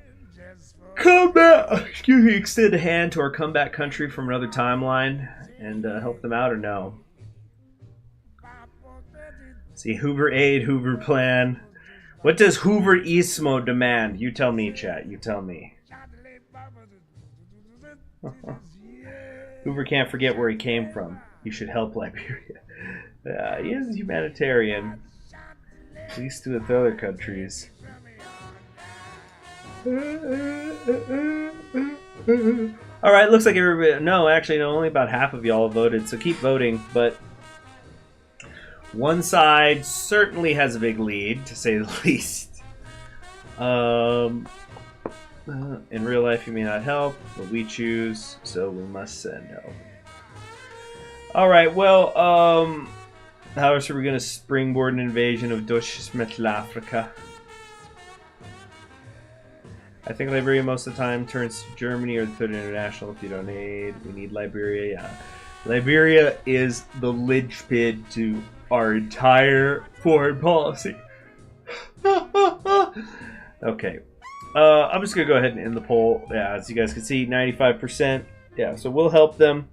extend a hand to our comeback country from another timeline and help them out, or no? See, Hoover aid, Hoover plan. What does Hoover-ismo demand? You tell me, chat. You tell me. Hoover can't forget where he came from. You should help Liberia. He is a humanitarian. At least with other countries. Alright, looks like everybody... No, actually, no, only about half of y'all voted, so keep voting, but... One side certainly has a big lead, to say the least. In real life, you may not help, but we choose, so we must send help. Alright, well, how else are we going to springboard an invasion of Deutsches Mittelafrika? I think Liberia most of the time turns to Germany or the Third International if you don't aid. We need Liberia, yeah. Liberia is the linchpin to our entire foreign policy. Okay. I'm just going to go ahead and end the poll. Yeah, as you guys can see, 95%. Yeah, so we'll help them.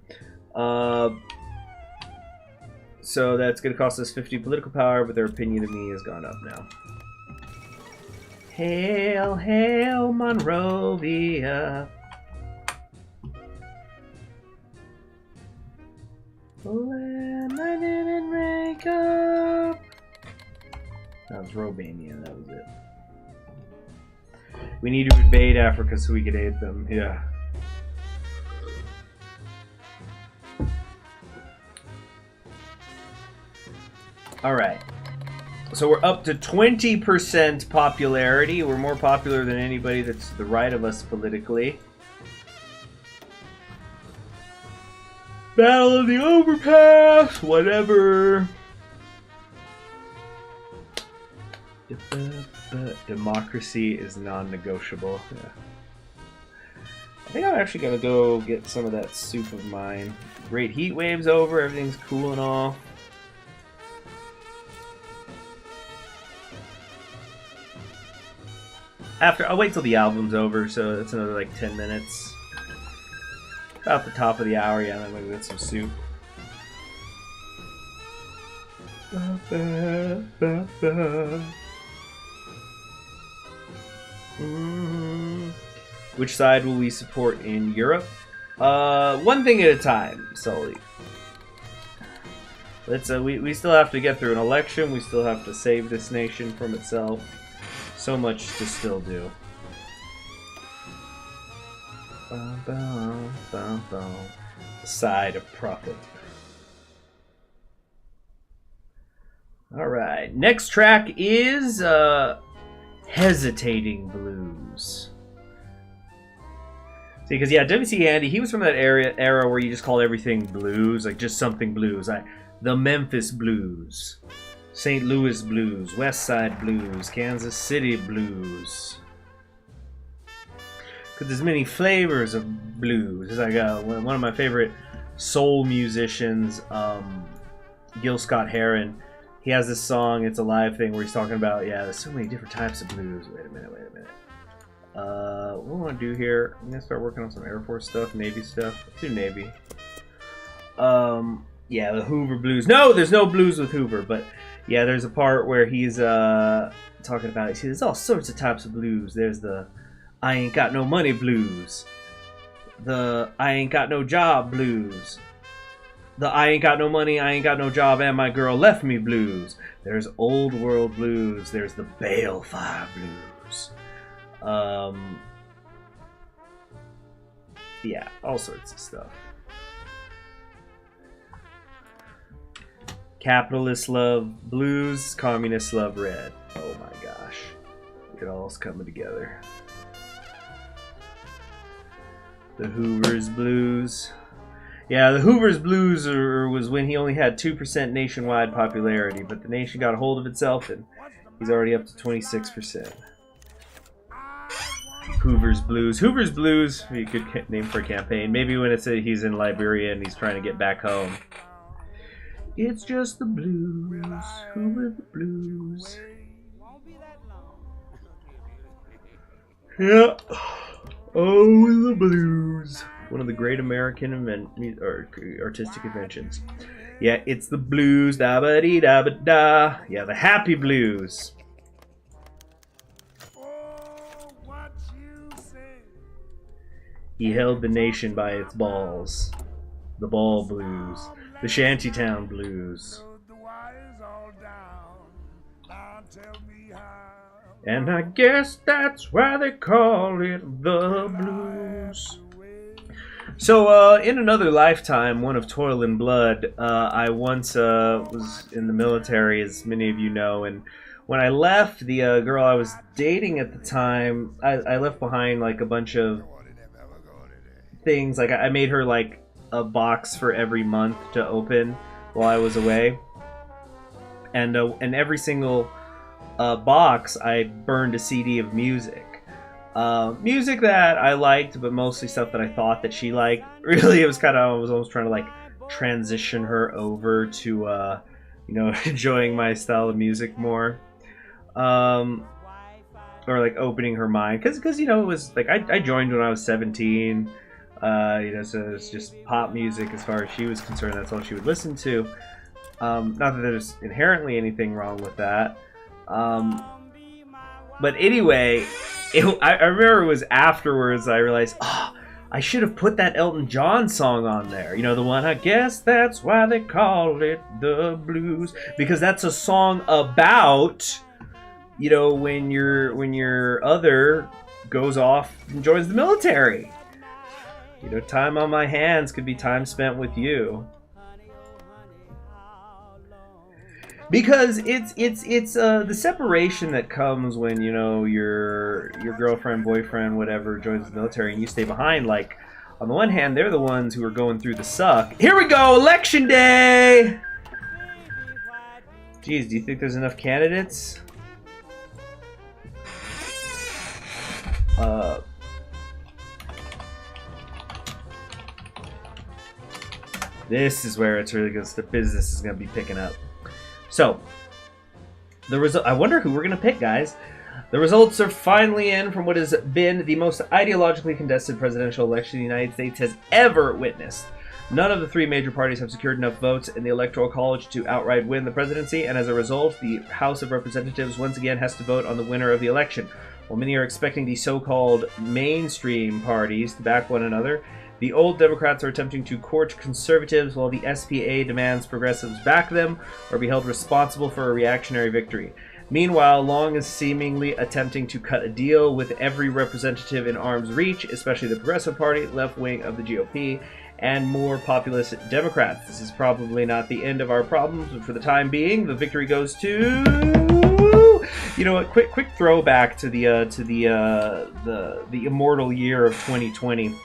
So that's going to cost us 50 political power, but their opinion of me has gone up now. Hail, hail, Monrovia. When I didn't wake up. That was Romania, that was it. We need to invade Africa so we can aid them, yeah. Alright. So we're up to 20% popularity. We're more popular than anybody that's to the right of us politically. Battle of the Overpass, whatever. Democracy is non-negotiable. Yeah. I think I'm actually gonna go get some of that soup of mine. Great heat wave's over, everything's cooling off. I'll wait till the album's over, so that's another like 10 minutes. About the top of the hour, yeah, then we'll get some soup. Which side will we support in Europe? One thing at a time, Sully. Let's we still have to get through an election. We still have to save this nation from itself. So much to still do. Bum, bum, bum, bum. The side of profit. All right. Next track is Hesitating Blues. See, because yeah, W.C. Handy, he was from that era where you just call everything blues, like just something blues. The Memphis Blues, St. Louis Blues, West Side Blues, Kansas City Blues. Because there's many flavors of blues. It's like one of my favorite soul musicians, Gil Scott-Heron. He has this song, it's a live thing, where he's talking about, yeah, there's so many different types of blues. Wait a minute. What we want to do here, I'm going to start working on some Air Force stuff, Navy stuff. Let's do Navy. Yeah, the Hoover Blues. No, there's no blues with Hoover, but yeah, there's a part where he's talking about, he says, there's all sorts of types of blues. There's the I ain't got no money blues. The I ain't got no job blues. The I ain't got no money, I ain't got no job, and my girl left me blues. There's old world blues. There's the balefire blues. Yeah, all sorts of stuff. Capitalists love blues, communists love red. Oh my gosh. It all's coming together. The Hoover's Blues. Yeah, the Hoover's Blues was when he only had 2% nationwide popularity, but the nation got a hold of itself and he's already up to 26%. Hoover's Blues. Hoover's Blues, you could name for a campaign. Maybe when it's he's in Liberia and he's trying to get back home. It's just the blues. Hoover the Blues. Yeah. Oh, the blues. One of the great American artistic inventions. Yeah, it's the blues. Da ba dee da ba da. Yeah, the happy blues. He held the nation by its balls. The ball blues. The shantytown blues. And I guess that's why they call it the blues. So, in another lifetime, one of toil and blood, I once was in the military, as many of you know, and when I left, the girl I was dating at the time, I left behind like a bunch of things. Like I made her like a box for every month to open while I was away, and every single box I burned a CD of music. Music that I liked, but mostly stuff that I thought that she liked. Really, it was kind of, I was almost trying to like transition her over to, you know, enjoying my style of music more. Or like opening her mind. Because, you know, it was like, I joined when I was 17. You know, so it's just pop music as far as she was concerned. That's all she would listen to. Not that there's inherently anything wrong with that. But anyway, I remember it was afterwards I realized, oh, I should have put that Elton John song on there. You know, the one, I guess that's why they call it the blues. Because that's a song about, you know, when your other goes off and joins the military. You know, time on my hands could be time spent with you. Because it's the separation that comes when, you know, your girlfriend, boyfriend, whatever joins the military and you stay behind. Like, on the one hand, they're the ones who are going through the suck. Here we go, election day! Geez, do you think there's enough candidates? This is where it's really good. The business is going to be picking up. So, the result. I wonder who we're going to pick, guys. The results are finally in from what has been the most ideologically contested presidential election the United States has ever witnessed. None of the three major parties have secured enough votes in the Electoral College to outright win the presidency, and as a result, the House of Representatives once again has to vote on the winner of the election. While many are expecting the so-called mainstream parties to back one another, The old Democrats are attempting to court conservatives, while the SPA demands progressives back them or be held responsible for a reactionary victory. Meanwhile, Long is seemingly attempting to cut a deal with every representative in arm's reach, especially the Progressive Party, left wing of the GOP, and more populist Democrats. This is probably not the end of our problems, but for the time being, the victory goes to... You know what? Quick throwback to the immortal year of 2020.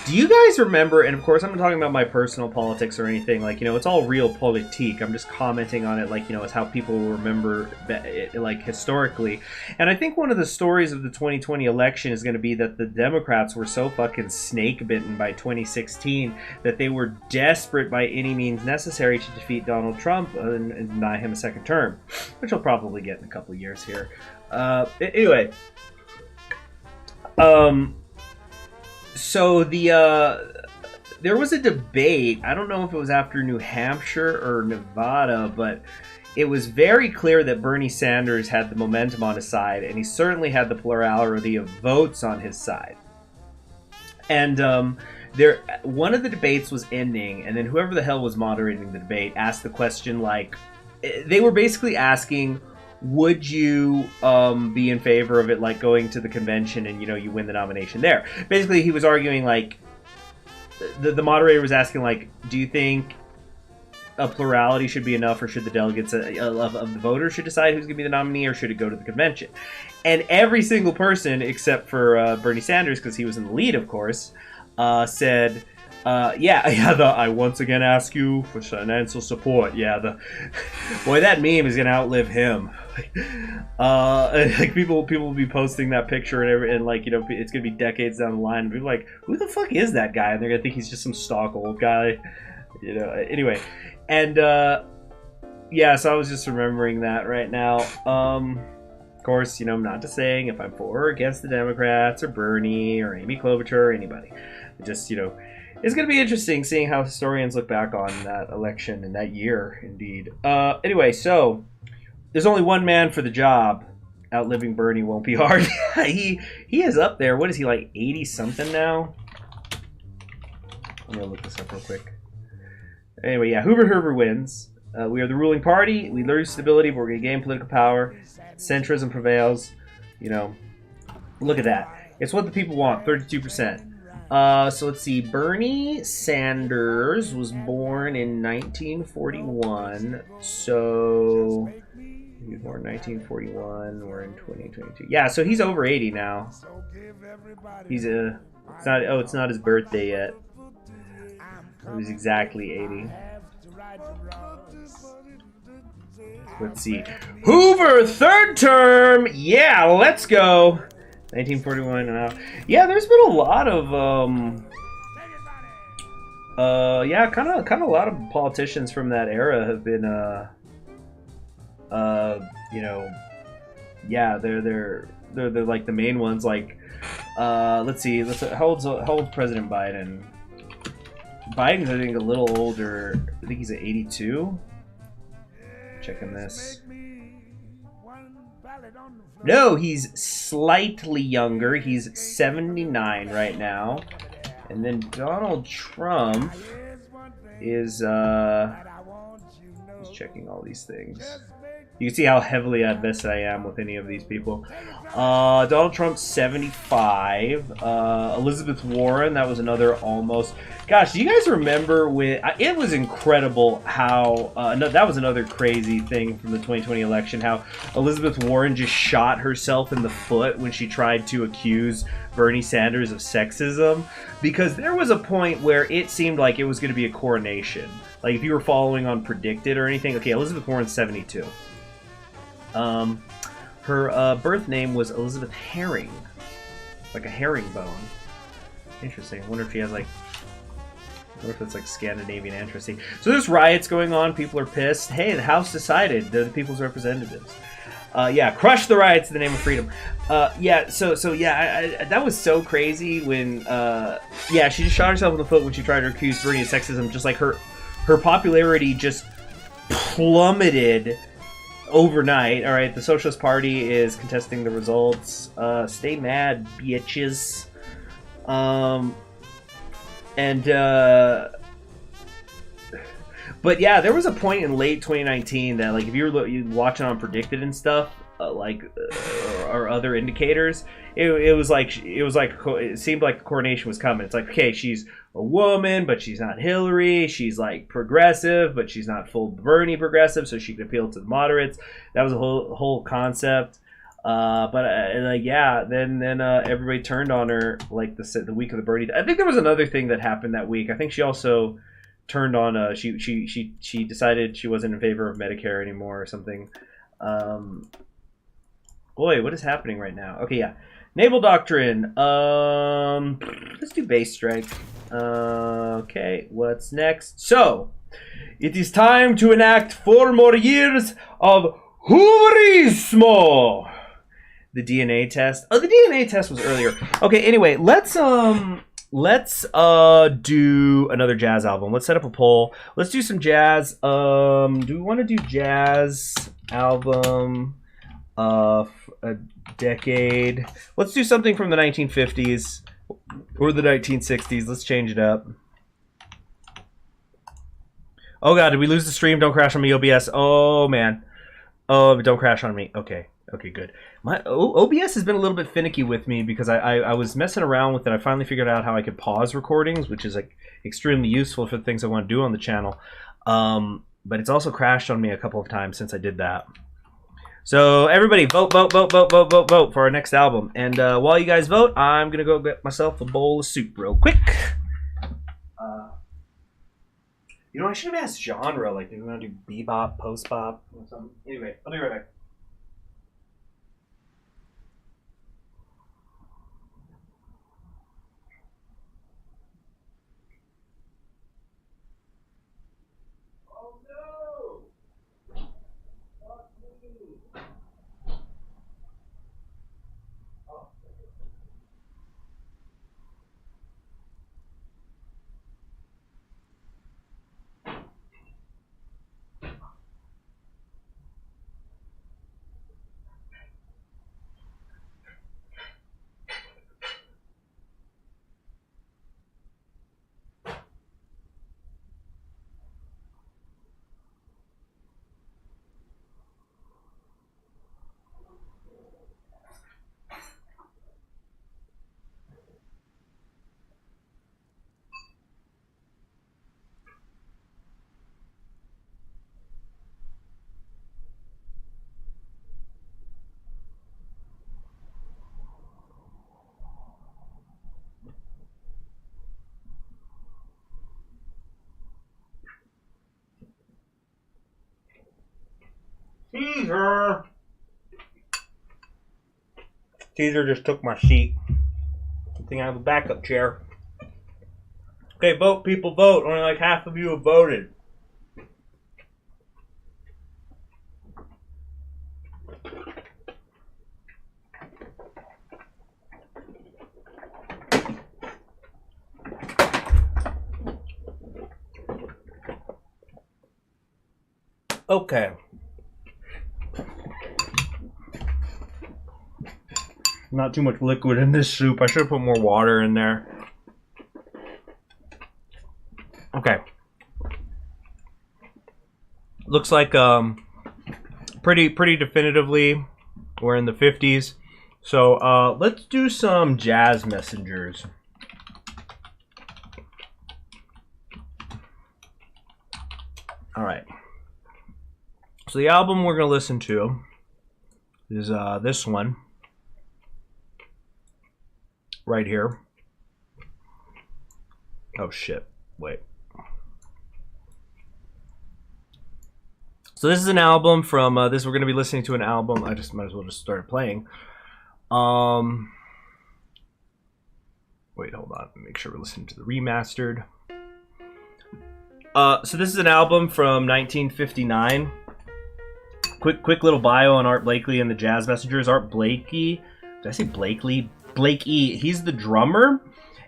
Do you guys remember, and of course I'm not talking about my personal politics or anything, like, you know, it's all real politique. I'm just commenting on it, like, you know, as how people will remember it, like, historically. And I think one of the stories of the 2020 election is going to be that the Democrats were so fucking snake-bitten by 2016 that they were desperate by any means necessary to defeat Donald Trump and deny him a second term, which he'll probably get in a couple years here. Anyway. So there was a debate. I don't know if it was after New Hampshire or Nevada, but it was very clear that Bernie Sanders had the momentum on his side, and he certainly had the plurality of votes on his side. And one of the debates was ending, and then whoever the hell was moderating the debate asked the question, like, they were basically asking, would you be in favor of it, like, going to the convention and, you know, you win the nomination there? Basically, he was arguing, like, the moderator was asking, like, do you think a plurality should be enough, or should the delegates of the voters should decide who's going to be the nominee, or should it go to the convention? And every single person, except for Bernie Sanders, because he was in the lead, of course, said... I once again ask you for financial support. Boy, that meme is gonna outlive him. Like people will be posting that picture and like, you know, it's gonna be decades down the line, and people are like, who the fuck is that guy? And they're gonna think he's just some stock old guy, you know. Anyway, and so I was just remembering that right now. Of course, you know, I'm not just saying if I'm for or against the Democrats or Bernie or Amy Klobuchar or anybody. Just, you know. It's going to be interesting seeing how historians look back on that election and that year, indeed. Anyway, so there's only one man for the job. Outliving Bernie won't be hard. He is up there. What is he, like 80-something now? I'm going to look this up real quick. Anyway, yeah, Hoover wins. We are the ruling party. We lose stability, but we're going to gain political power. Centrism prevails. You know, look at that. It's what the people want, 32%. So let's see, Bernie Sanders was born in 1941, so he was born in 1941, we're in 2022. Yeah, so he's over 80 now. It's not his birthday yet. He was exactly 80. Let's see, Hoover, third term, yeah, let's go. 1941 and out. Yeah, there's been a lot of kind of a lot of politicians from that era have been you know, yeah, they're like the main ones. Like let's see, how old's President Biden? Biden's, I think, a little older. I think he's at 82. Checking this. No, he's slightly younger. He's 79 right now. And then Donald Trump is just checking all these things. You can see how heavily invested I am with any of these people. Donald Trump's 75. Elizabeth Warren, that was another almost... Gosh, do you guys remember when... It was incredible how... that was another crazy thing from the 2020 election, how Elizabeth Warren just shot herself in the foot when she tried to accuse Bernie Sanders of sexism. Because there was a point where it seemed like it was going to be a coronation. Like, if you were following on Predicted or anything. Okay, Elizabeth Warren's 72. Her birth name was Elizabeth Herring, like a herringbone. Interesting. I wonder if she has like, I wonder if it's like Scandinavian ancestry. So there's riots going on. People are pissed. Hey, the House decided they're the people's representatives. Yeah, crush the riots in the name of freedom. Yeah. So yeah, that was so crazy when. Yeah, she just shot herself in the foot when she tried to accuse Bernie of sexism. Just like her popularity just plummeted overnight. All right, the Socialist Party is contesting the results. Stay mad, bitches. And but yeah, there was a point in late 2019 that, like, if you were watching on Predicted and stuff, or other indicators, it seemed like the coronation was coming. It's like, okay, she's a woman, but she's not Hillary. She's like progressive, but she's not full Bernie progressive, so she could appeal to the moderates. That was a whole concept. Then everybody turned on her like the week of the Bernie. I think there was another thing that happened that week. I think she also turned on. She decided she wasn't in favor of Medicare anymore or something. Boy, what is happening right now? Okay, yeah. Naval Doctrine. Let's do Base Strike. Okay, what's next? So, it is time to enact 4 more years of Hooverismo. The DNA test. Oh, the DNA test was earlier. Okay, anyway, let's do another jazz album. Let's set up a poll. Let's do some jazz. Do we want to do jazz album a decade? Let's do something from the 1950s or the 1960s. Let's change it up. Oh god, did we lose the stream? Don't crash on me, OBS. Oh man. Oh, don't crash on me. Okay, good. My OBS has been a little bit finicky with me because I was messing around with it. I finally figured out how I could pause recordings, which is like extremely useful for the things I want to do on the channel. But it's also crashed on me a couple of times since I did that. So everybody, vote for our next album. And while you guys vote, I'm gonna go get myself a bowl of soup real quick. You know, I should have asked genre. Like, do we want to do bebop, post-bop, or something? Anyway, I'll be right back. Caesar just took my seat. I think I have a backup chair. Okay, vote, people, vote. Only like half of you have voted. Okay. Not too much liquid in this soup. I should have put more water in there. Okay. Looks like pretty definitively we're in the 50s. So let's do some jazz messengers. All right. So the album we're going to listen to is this one. Right here. Oh shit. Wait. So this is an album from we're going to be listening to an album. I just might as well just start playing. Wait, hold on. Make sure we're listening to the remastered. So this is an album from 1959. Quick little bio on Art Blakey and the Jazz Messengers. Art Blakey. Did I say Blakely? Blakey, he's the drummer,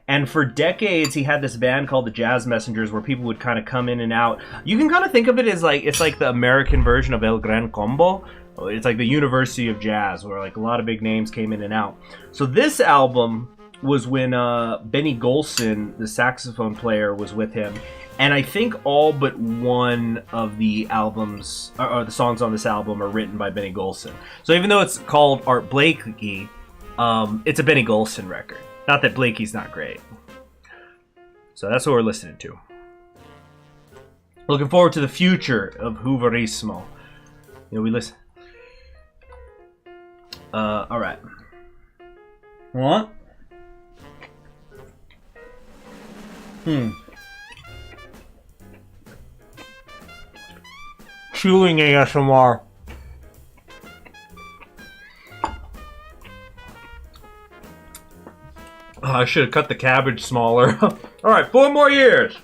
and for decades he had this band called the Jazz Messengers where people would kind of come in and out. You can kind of think of it as like, it's like the American version of El Gran Combo. It's like the University of Jazz where like a lot of big names came in and out. So this album was when Benny Golson, the saxophone player, was with him. And I think all but one of the albums, or the songs on this album, are written by Benny Golson. So even though it's called Art Blakey, it's a Benny Golson record. Not that Blakey's not great. So that's what we're listening to. Looking forward to the future of Hooverismo. You know, we listen. All right. What? Chewing ASMR. Oh, I should have cut the cabbage smaller. Alright, 4 more years.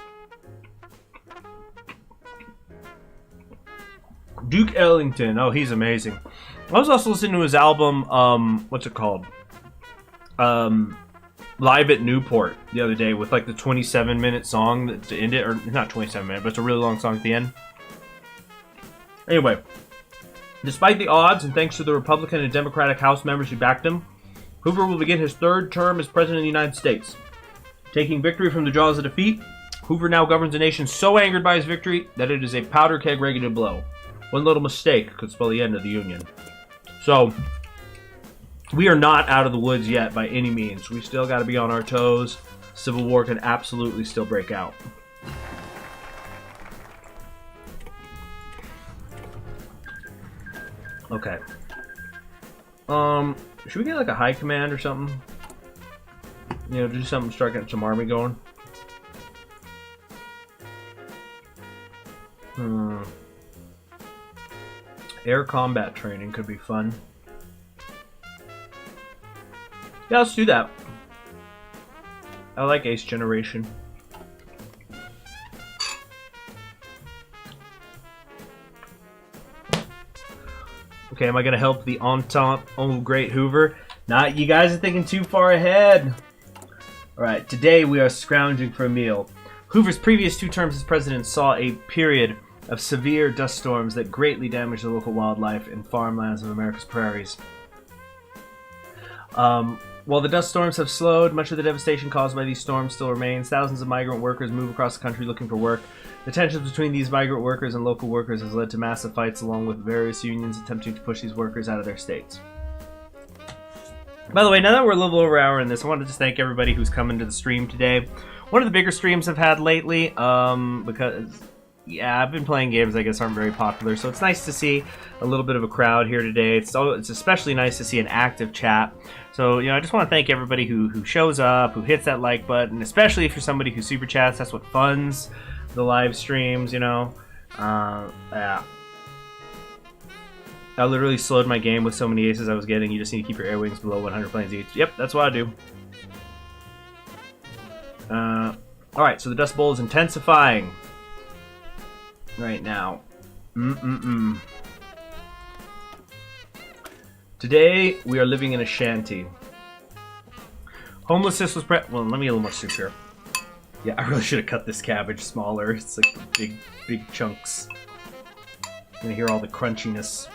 Duke Ellington. Oh, he's amazing. I was also listening to his album, what's it called? Live at Newport the other day with like the 27-minute song to end it. Or not 27 minutes, but it's a really long song at the end. Anyway, despite the odds and thanks to the Republican and Democratic House members who backed him, Hoover will begin his 3rd term as President of the United States. Taking victory from the jaws of defeat, Hoover now governs a nation so angered by his victory that it is a powder keg ready to blow. One little mistake could spell the end of the Union. So, we are not out of the woods yet by any means. We still got to be on our toes. Civil War could absolutely still break out. Okay. Should we get like a high command or something? You know, do something, start getting some army going. Air combat training could be fun. Yeah, let's do that. I like Ace Generation. Okay, am I going to help the Entente? Oh, great Hoover. Not, you guys are thinking too far ahead. Alright, today we are scrounging for a meal. Hoover's previous 2 terms as president saw a period of severe dust storms that greatly damaged the local wildlife and farmlands of America's prairies. While the dust storms have slowed, much of the devastation caused by these storms still remains. Thousands of migrant workers move across the country looking for work. The tensions between these migrant workers and local workers has led to massive fights, along with various unions attempting to push these workers out of their states. By the way, now that we're a little over an hour in this, I want to just thank everybody who's come into the stream today. One of the bigger streams I've had lately, because, yeah, I've been playing games I guess aren't very popular, so it's nice to see a little bit of a crowd here today. It's especially nice to see an active chat. So, you know, I just want to thank everybody who shows up, who hits that like button, especially if you're somebody who super chats. That's what funds the live streams, you know. Yeah. I literally slowed my game with so many aces I was getting. You just need to keep your air wings below 100 planes each. Yep, that's what I do. Alright, so the Dust Bowl is intensifying right now. Today, we are living in a shanty. Homelessness was well, let me get a little more soup here. Yeah, I really should have cut this cabbage smaller. It's like big chunks. You're gonna hear all the crunchiness.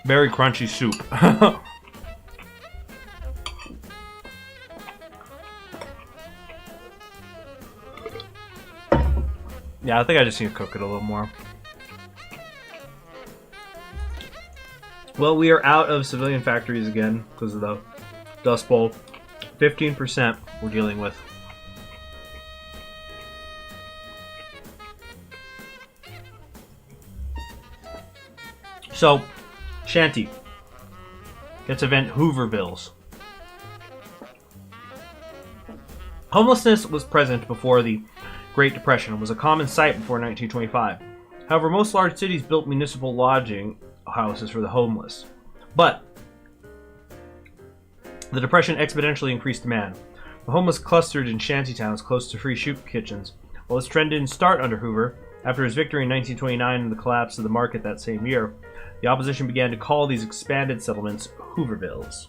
Very crunchy soup. Yeah, I think I just need to cook it a little more. Well, we are out of civilian factories again because of the Dust Bowl. 15% we're dealing with. So, Shanty. Let's event Hoovervilles. Homelessness was present before the Great Depression and was a common sight before 1925. However, most large cities built municipal lodging houses for the homeless. But the Depression exponentially increased demand. The homeless clustered in shanty towns close to free soup kitchens. While this trend didn't start under Hoover, after his victory in 1929 and the collapse of the market that same year, the opposition began to call these expanded settlements Hoovervilles.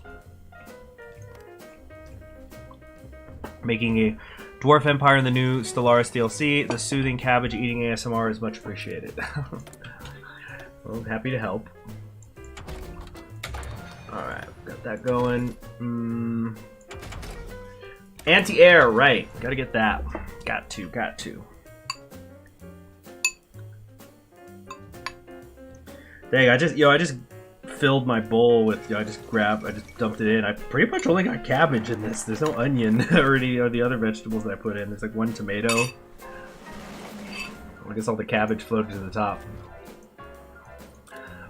making a dwarf empire in the new Stellaris DLC. The soothing cabbage eating ASMR is much appreciated. Well, I'm happy to help. Alright, got that going. Anti-air, right. Gotta get that. Got to. Dang, I just filled my bowl with, I just dumped it in. I pretty much only got cabbage in this. There's no onion or any of the other vegetables that I put in. There's like one tomato. I guess all the cabbage floated to the top.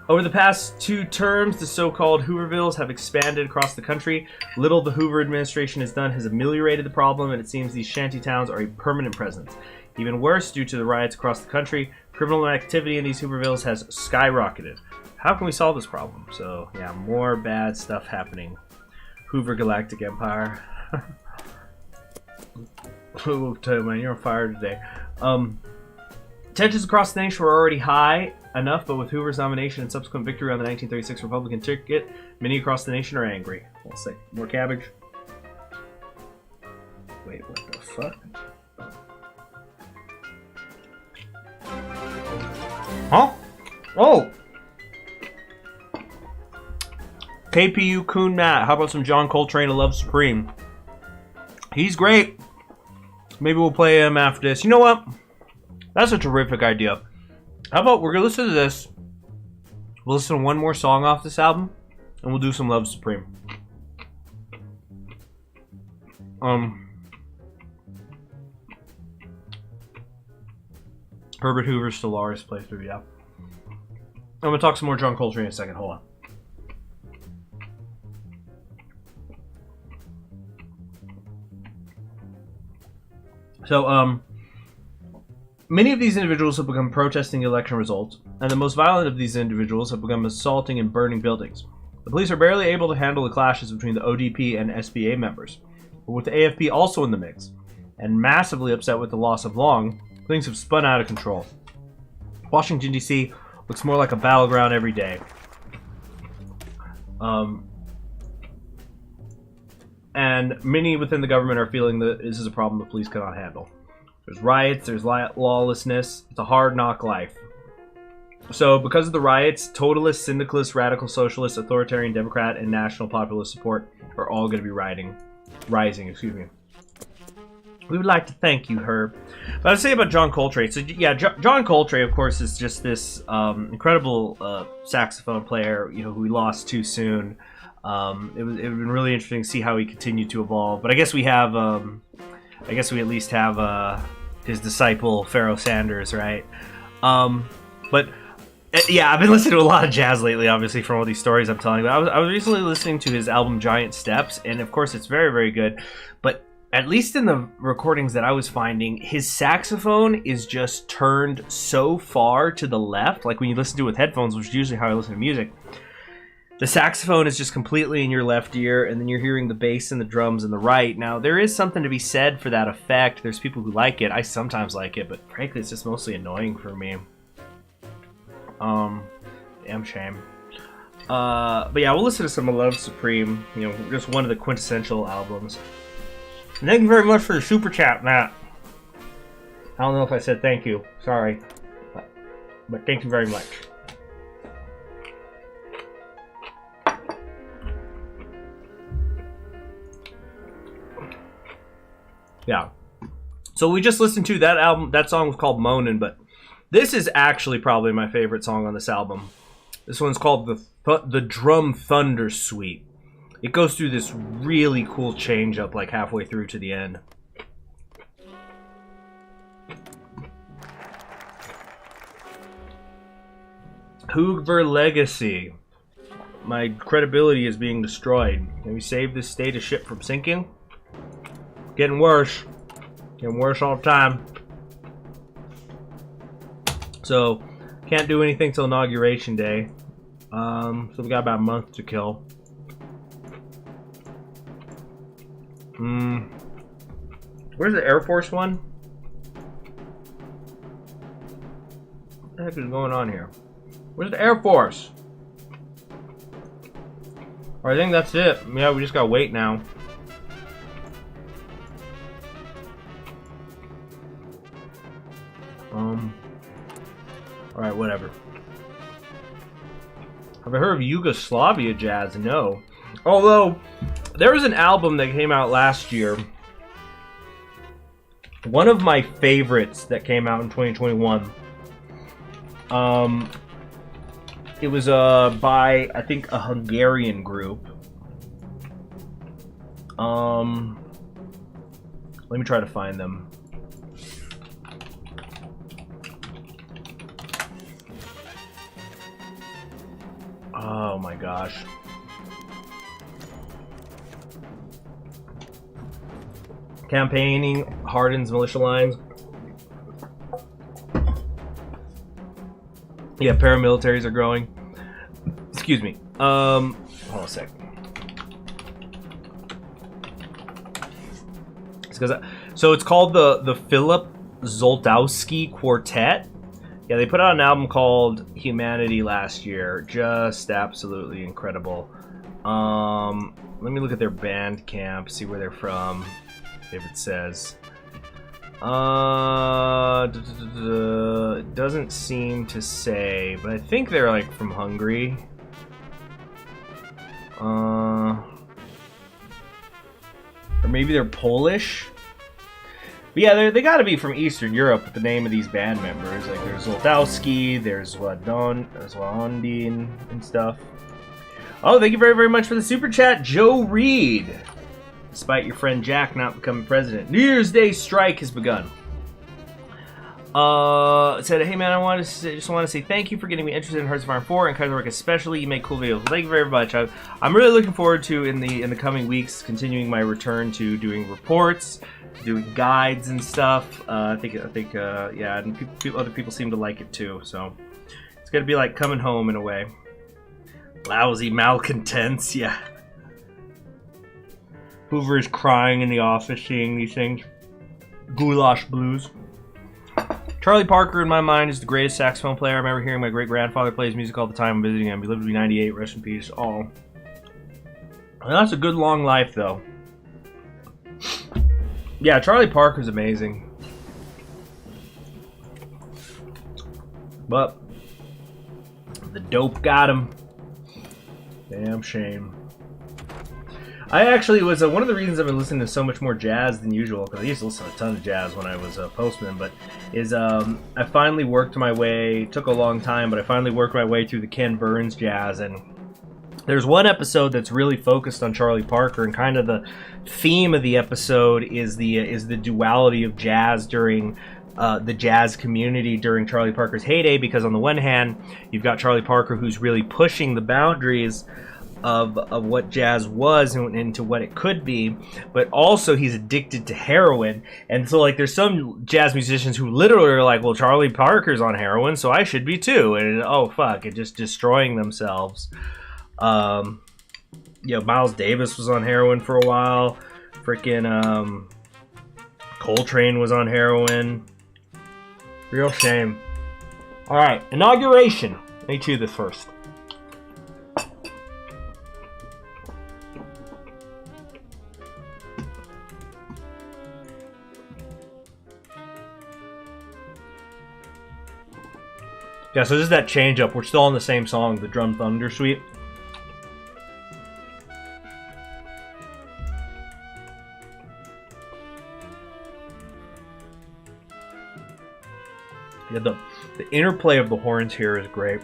Over the past 2 terms, the so-called Hoovervilles have expanded across the country. Little the Hoover administration has done has ameliorated the problem, and it seems these shanty towns are a permanent presence. Even worse, due to the riots across the country, criminal activity in these Hoovervilles has skyrocketed. How can we solve this problem? So, yeah, more bad stuff happening. Hoover Galactic Empire. Oh, man, you're on fire today. Tensions across the nation were already high enough, but with Hoover's nomination and subsequent victory on the 1936 Republican ticket, many across the nation are angry. I'll say more cabbage. Wait, what the fuck? Huh? Oh! KPU Coon Matt, how about some John Coltrane of Love Supreme? He's great. Maybe we'll play him after this. You know what? That's a terrific idea. How about we're gonna listen to this. We'll listen to one more song off this album, and we'll do some Love Supreme. Herbert Hoover's Stellaris playthrough, yeah. I'm gonna talk some more John Coltrane in a second. Hold on. So, many of these individuals have begun protesting the election results, and the most violent of these individuals have begun assaulting and burning buildings. The police are barely able to handle the clashes between the ODP and SBA members, but with the AFP also in the mix, and massively upset with the loss of Long, things have spun out of control. Washington, D.C. looks more like a battleground every day. And many within the government are feeling that this is a problem the police cannot handle. There's riots, there's lawlessness. It's a hard knock life. So because of the riots, totalists, syndicalists, radical socialists, authoritarian Democrat, and national populist support are all going to be rising. We would like to thank you, Herb. But I'd say about John Coltrane. So yeah, John Coltrane, of course, is just this incredible saxophone player, who we lost too soon. It would have been really interesting to see how he continued to evolve. But I guess we have, I guess we at least have his disciple Pharoah Sanders, right? But yeah, I've been listening to a lot of jazz lately, obviously, from all these stories I'm telling you. I was recently listening to his album Giant Steps, and of course, it's very, very good. But at least in the recordings that I was finding, his saxophone is just turned so far to the left. Like when you listen to it with headphones, which is usually how I listen to music. The saxophone is just completely in your left ear, and then you're hearing the bass and the drums in the right. Now, there is something to be said for that effect. There's people who like it. I sometimes like it, but frankly, it's just mostly annoying for me. Damn shame. But yeah, we'll listen to some of Love Supreme. Just one of the quintessential albums. And thank you very much for the super chat, Matt. I don't know if I said thank you. Sorry. But thank you very much. Yeah. So we just listened to that album. That song was called Moanin', but this is actually probably my favorite song on this album. This one's called the Drum Thunder Suite. It goes through this really cool change up like halfway through to the end. Hoover Legacy. My credibility is being destroyed. Can we save this state of shit from sinking? Getting worse. Getting worse all the time. So, can't do anything till Inauguration Day. So we got about a month to kill. Where's the Air Force one? What the heck is going on here? Where's the Air Force? I think that's it. Yeah, we just gotta wait now. Alright, whatever. Have I heard of Yugoslavia jazz? No. Although, there was an album that came out last year. One of my favorites that came out in 2021. It was by, I think, a Hungarian group. Let me try to find them. Oh my gosh. Campaigning hardens militia lines. Yeah, paramilitaries are growing. Excuse me. Hold on a sec. So it's called the Philip Zoltowski Quartet. Yeah, they put out an album called Humanity last year. Just absolutely incredible. Let me look at their Bandcamp, see where they're from, if it says. It doesn't seem to say, but I think they're like from Hungary. Or maybe they're Polish. But yeah, they gotta be from Eastern Europe with the name of these band members. Like there's Zoltowski, there's Wandin and stuff. Oh, thank you very, very much for the super chat, Joe Reed. Despite your friend Jack not becoming president, New Year's Day strike has begun. It said, hey man, I just want to say thank you for getting me interested in Hearts of Iron 4 and Kaiserredux especially. You make cool videos. Thank you very much. I'm really looking forward to in the coming weeks continuing my return to doing reports, doing guides and stuff. I think yeah, and other people seem to like it too. So it's gonna be like coming home in a way. Lousy malcontents, yeah. Hoover is crying in the office seeing these things. Goulash blues. Charlie Parker, in my mind, is the greatest saxophone player. I remember hearing my great-grandfather play his music all the time and visiting him. He lived to be 98. Rest in peace. Oh. And that's a good long life, though. Yeah, Charlie Parker's amazing. But the dope got him. Damn shame. I actually was one of the reasons I've been listening to so much more jazz than usual, because I used to listen to a ton of jazz when I was a postman, but is I finally worked my way, took a long time, but I finally worked my way through the Ken Burns jazz, and there's one episode that's really focused on Charlie Parker, and kind of the theme of the episode is the duality of jazz during the jazz community during Charlie Parker's heyday, because on the one hand, you've got Charlie Parker who's really pushing the boundaries of what jazz was and into what it could be, but also he's addicted to heroin. And so like there's some jazz musicians who literally are like, well, Charlie Parker's on heroin, so I should be too. And oh fuck, it just destroying themselves. You know, Miles Davis was on heroin for a while. Freaking Coltrane was on heroin. Real shame. Alright, inauguration. Let me chew this first. Yeah, so this is that change up. We're still on the same song, the Drum Thunder Suite. Yeah, the interplay of the horns here is great.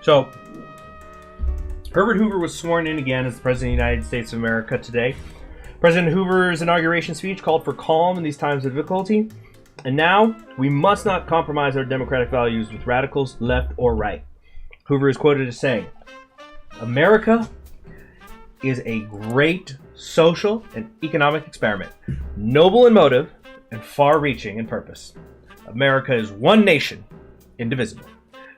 So, Herbert Hoover was sworn in again as the President of the United States of America today. President Hoover's inauguration speech called for calm in these times of difficulty. And now, we must not compromise our democratic values with radicals, left or right. Hoover is quoted as saying, America is a great social and economic experiment, noble in motive and far-reaching in purpose. America is one nation, indivisible.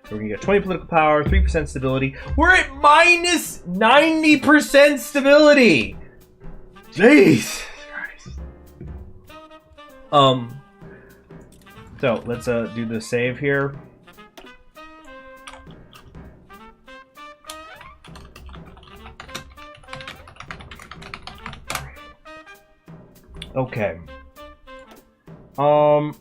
We're going to get 20 political power, 3% stability. We're at minus 90% stability! Jeez! So, let's do the save here. Okay. So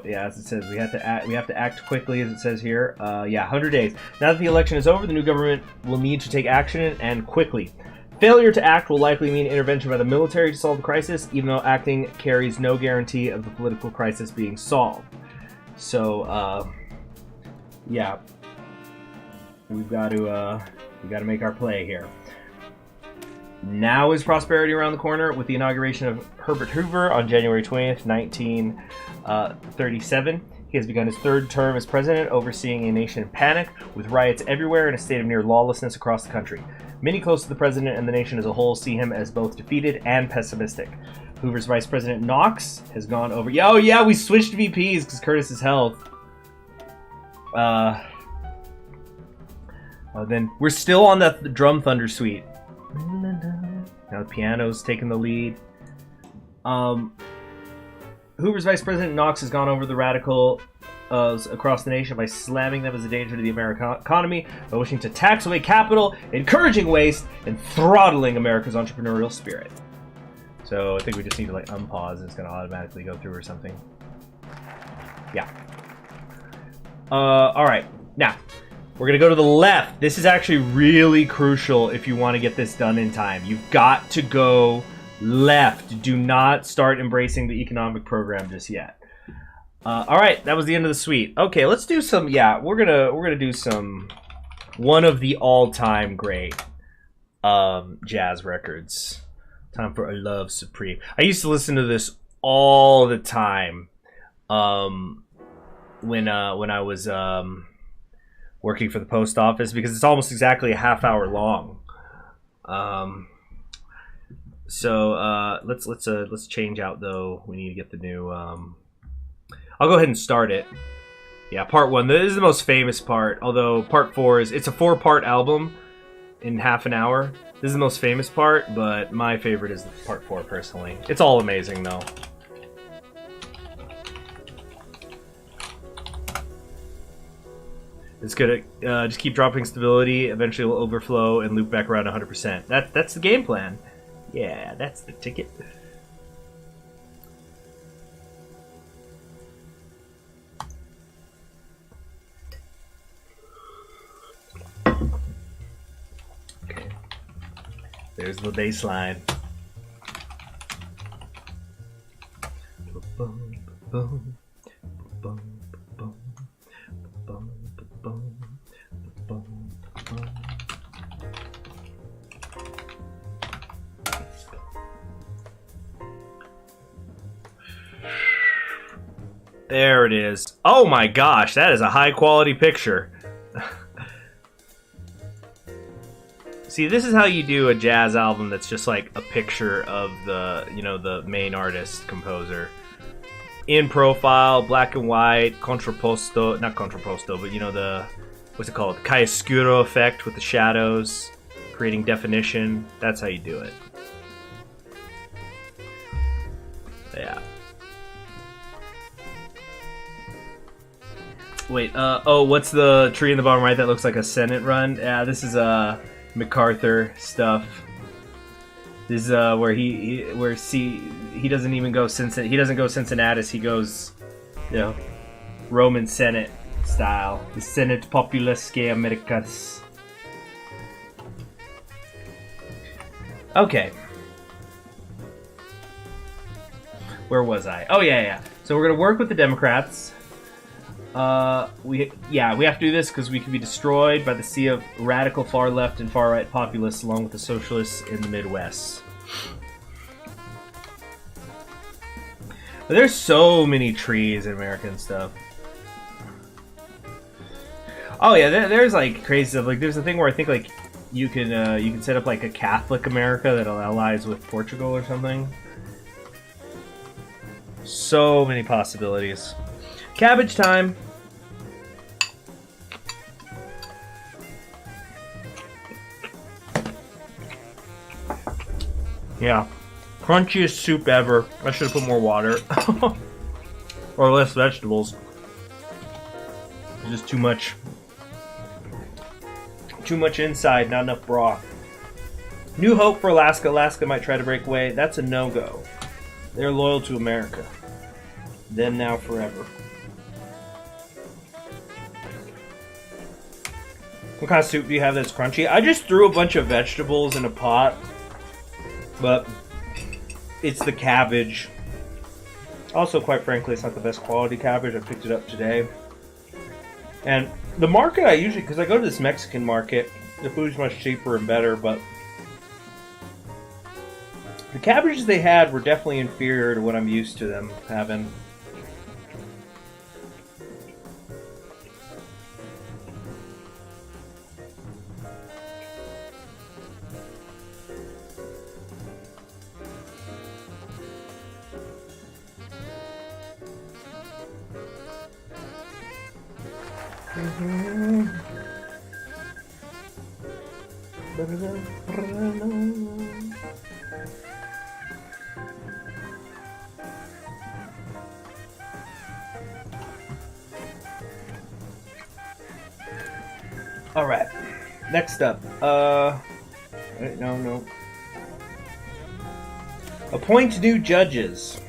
yeah, as it says, we have to act quickly, as it says here. Yeah, 100 days. Now that the election is over, the new government will need to take action, and quickly. Failure to act will likely mean intervention by the military to solve the crisis, even though acting carries no guarantee of the political crisis being solved. So, yeah, we've got to make our play here. Now is prosperity around the corner with the inauguration of Herbert Hoover on January 20th, 1937. He has begun his third term as president, overseeing a nation in panic, with riots everywhere and a state of near lawlessness across the country. Many close to the president and the nation as a whole see him as both defeated and pessimistic. Hoover's vice president, Knox, has gone over... Oh, yeah, we switched VPs because Curtis's health. Then we're still on that drum thunder suite. Now the piano's taking the lead. Hoover's vice president, Knox, has gone over the radicals across the nation by slamming them as a danger to the American economy, by wishing to tax away capital, encouraging waste, and throttling America's entrepreneurial spirit. So I think we just need to like unpause. It's going to automatically go through or something. Yeah. All right. Now, we're going to go to the left. This is actually really crucial if you want to get this done in time. You've got to go left. Do not start embracing the economic program just yet. All right, that was the end of the suite. Okay, let's do some. Yeah, we're gonna do some one of the all-time great jazz records. Time for A Love Supreme. I used to listen to this all the time when I was working for the post office, because it's almost exactly a half hour long. So let's change out though. We need to get the new. I'll go ahead and start it. Yeah, part 1. This is the most famous part. Although part 4 it's a 4-part album in half an hour. This is the most famous part, but my favorite is the part 4 personally. It's all amazing though. It's gonna just keep dropping stability. Eventually, it will overflow and loop back around 100%. That's the game plan. Yeah, that's the ticket. Okay. There's the bass line. There it is. Oh my gosh, that is a high quality picture. See, this is how you do a jazz album that's just like a picture of the, the main artist, composer. In profile, black and white, contrapposto, not contrapposto, but the, what's it called? Chiaroscuro effect with the shadows, creating definition. That's how you do it. Yeah. Wait, oh, what's the tree in the bottom right that looks like a Senate run? Yeah, this is MacArthur stuff. This is where he doesn't even go Cincinnati. He doesn't go Cincinnatus. He goes, Roman Senate style. The Senate Populusque Americas. Okay. Where was I? Oh yeah. So we're gonna work with the Democrats. We have to do this because we could be destroyed by the sea of radical far left and far right populists, along with the socialists in the Midwest. But there's so many trees in American stuff. Oh yeah, there's like crazy stuff. Like there's a thing where I think like you can set up like a Catholic America that allies with Portugal or something. So many possibilities. Cabbage time. Yeah. Crunchiest soup ever. I should have put more water. Or less vegetables. Just too much. Too much inside, not enough broth. New hope for Alaska. Alaska might try to break away. That's a no-go. They're loyal to America. Then, now, forever. What kind of soup do you have that's crunchy? I just threw a bunch of vegetables in a pot, but it's the cabbage. Also, quite frankly, it's not the best quality cabbage. I picked it up today. And the market I usually, because I go to this Mexican market, the food's much cheaper and better, but the cabbages they had were definitely inferior to what I'm used to them having. All right. Next up, no. Appoint new judges.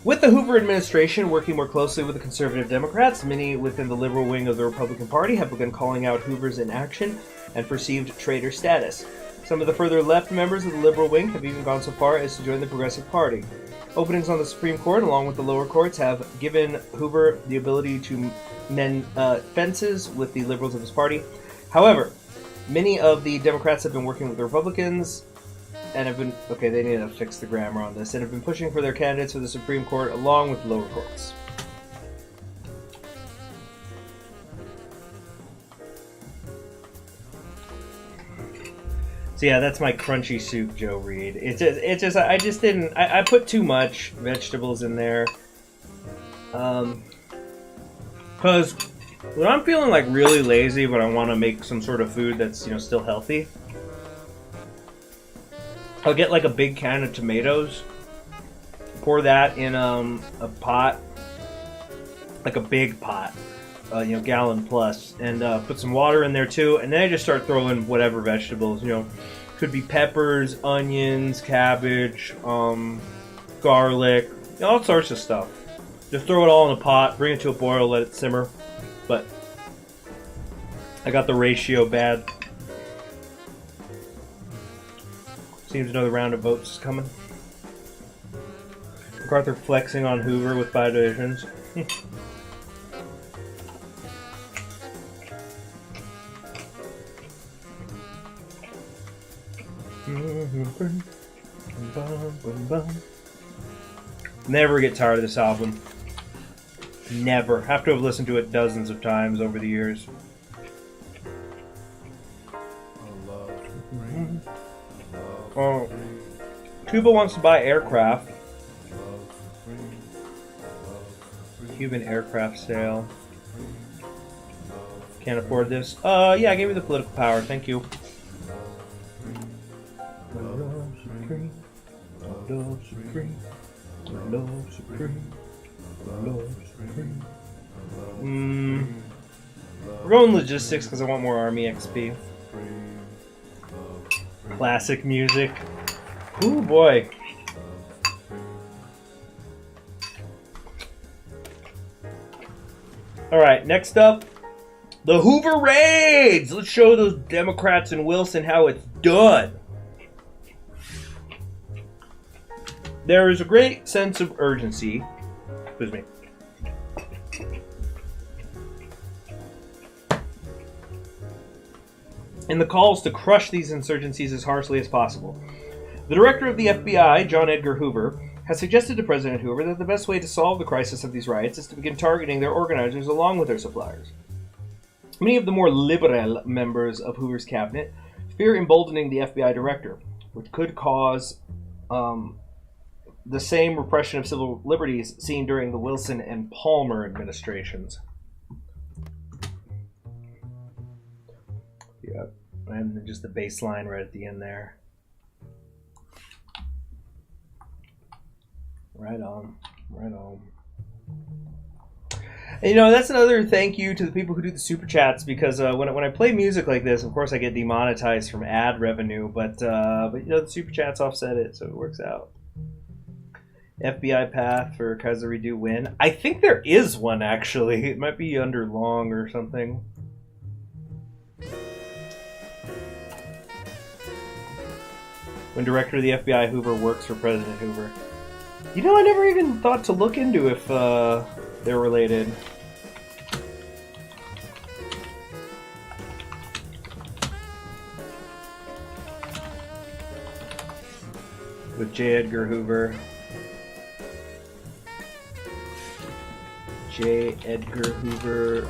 With the Hoover administration working more closely with the conservative Democrats, many within the liberal wing of the Republican Party have begun calling out Hoover's inaction and perceived traitor status. Some of the further left members of the liberal wing have even gone so far as to join the Progressive Party. Openings on the Supreme Court, along with the lower courts, have given Hoover the ability to mend fences with the liberals of his party. However, many of the Democrats have been working with the Republicans and have been, okay, they need to fix the grammar on this, and have been pushing for their candidates for the Supreme Court along with lower courts. So yeah, that's my crunchy soup, Joe Reed. I put too much vegetables in there. Because when I'm feeling like really lazy, but I want to make some sort of food that's, still healthy, I'll get like a big can of tomatoes, pour that in a pot, like a big pot, gallon plus, and put some water in there too, and then I just start throwing whatever vegetables, could be peppers, onions, cabbage, garlic, all sorts of stuff. Just throw it all in a pot, bring it to a boil, let it simmer, but I got the ratio bad. Seems another round of votes is coming. MacArthur flexing on Hoover with 5 divisions. Never get tired of this album. Never. Have to have listened to it dozens of times over the years. Oh, Cuba wants to buy aircraft. Cuban aircraft sale. Can't afford this. Yeah, give me the political power. Thank you. Love supreme. Love supreme. Love supreme. Love supreme. We're going logistics because I want more Army XP. Classic music. Ooh, boy. Alright, next up, the Hoover raids! Let's show those Democrats in Wilson how it's done. There is a great sense of urgency. Excuse me. In the calls to crush these insurgencies as harshly as possible. The director of the FBI, John Edgar Hoover, has suggested to President Hoover that the best way to solve the crisis of these riots is to begin targeting their organizers along with their suppliers. Many of the more liberal members of Hoover's cabinet fear emboldening the FBI director, which could cause the same repression of civil liberties seen during the Wilson and Palmer administrations. Yep. And then just the bass line right at the end there. Right on. Right on. You know, that's another thank you to the people who do the super chats, because when I play music like this, of course I get demonetized from ad revenue, but you know, the super chats offset it, so it works out. FBI path for Kaiserredux win. I think there is one, actually. It might be under long or something. When director of the FBI, Hoover works for President Hoover. You know, I never even thought to look into if they're related. With J. Edgar Hoover. J. Edgar Hoover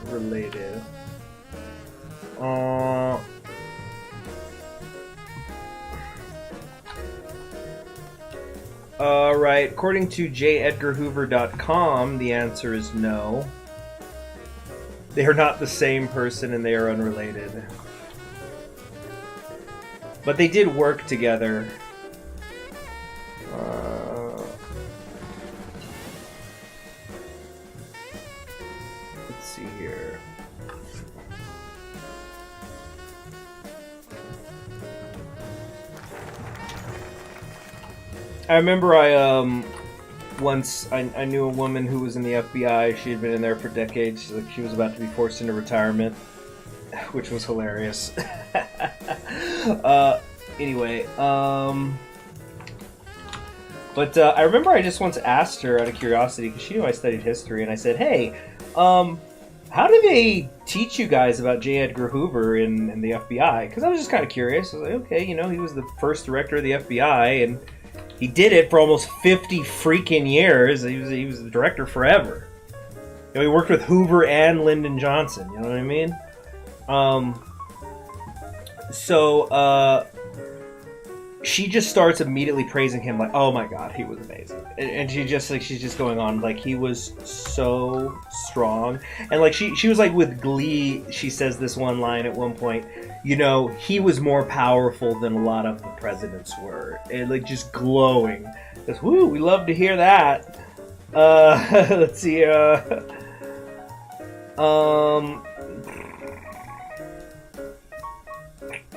related. Right. According to jedgarhoover.com, the answer is no. They are not the same person and they are unrelated. But they did work together. Let's see here. I remember once I knew a woman who was in the FBI. She had been in there for decades. She was about to be forced into retirement, which was hilarious. Anyway, but I remember I just once asked her out of curiosity, because she knew I studied history, and I said, "Hey, how do they teach you guys about J. Edgar Hoover in the FBI?" Because I was just kind of curious. I was like, okay, you know, he was the first director of the FBI, and he did it for almost 50 freaking years. He was the director forever. You know, he worked with Hoover and Lyndon Johnson. You know what I mean? She just starts immediately praising him, like, "Oh my God, he was amazing," and she's just going on like he was so strong, and like she was like with glee. She says this one line at one point. You know, he was more powerful than a lot of the presidents were. And like just glowing. Just, woo, we love to hear that. Let's see.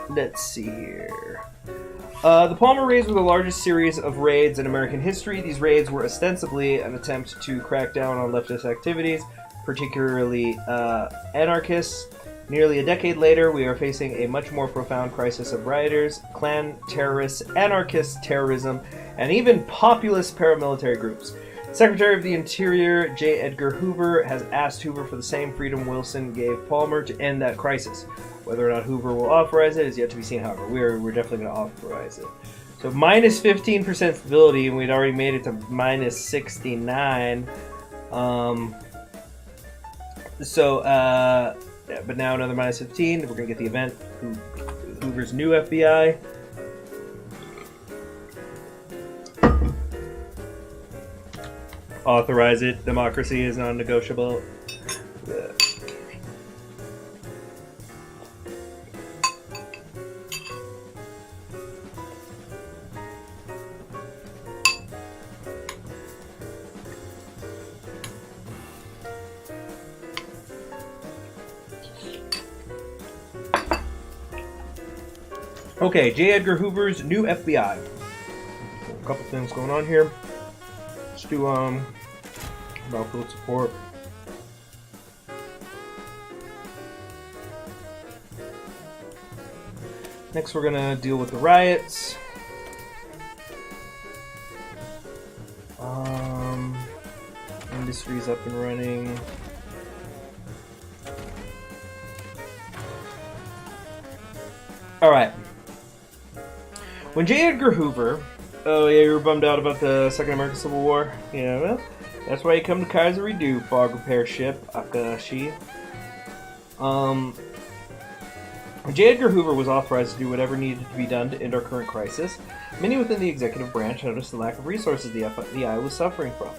Let's see here. The Palmer raids were the largest series of raids in American history. These raids were ostensibly an attempt to crack down on leftist activities, particularly anarchists. Nearly a decade later, we are facing a much more profound crisis of rioters, Klan terrorists, anarchist terrorism, and even populist paramilitary groups. Secretary of the Interior J. Edgar Hoover has asked Hoover for the same freedom Wilson gave Palmer to end that crisis. Whether or not Hoover will authorize it is yet to be seen, however. We're definitely going to authorize it. So minus 15% stability, and we'd already made it to minus 69. But now another minus 15. We're going to get the event. Hoover's new FBI. Authorize it. Democracy is non-negotiable. Yeah. Okay, J. Edgar Hoover's new FBI. A couple things going on here. Let's do battlefield support. Next, we're gonna deal with the riots. Industry's up and running. All right. When J. Edgar Hoover, oh yeah, you were bummed out about the Second American Civil War? Yeah, well, that's why you come to Kaiserredux, fog repair ship, Akashi. When J. Edgar Hoover was authorized to do whatever needed to be done to end our current crisis, many within the executive branch noticed the lack of resources the FBI was suffering from.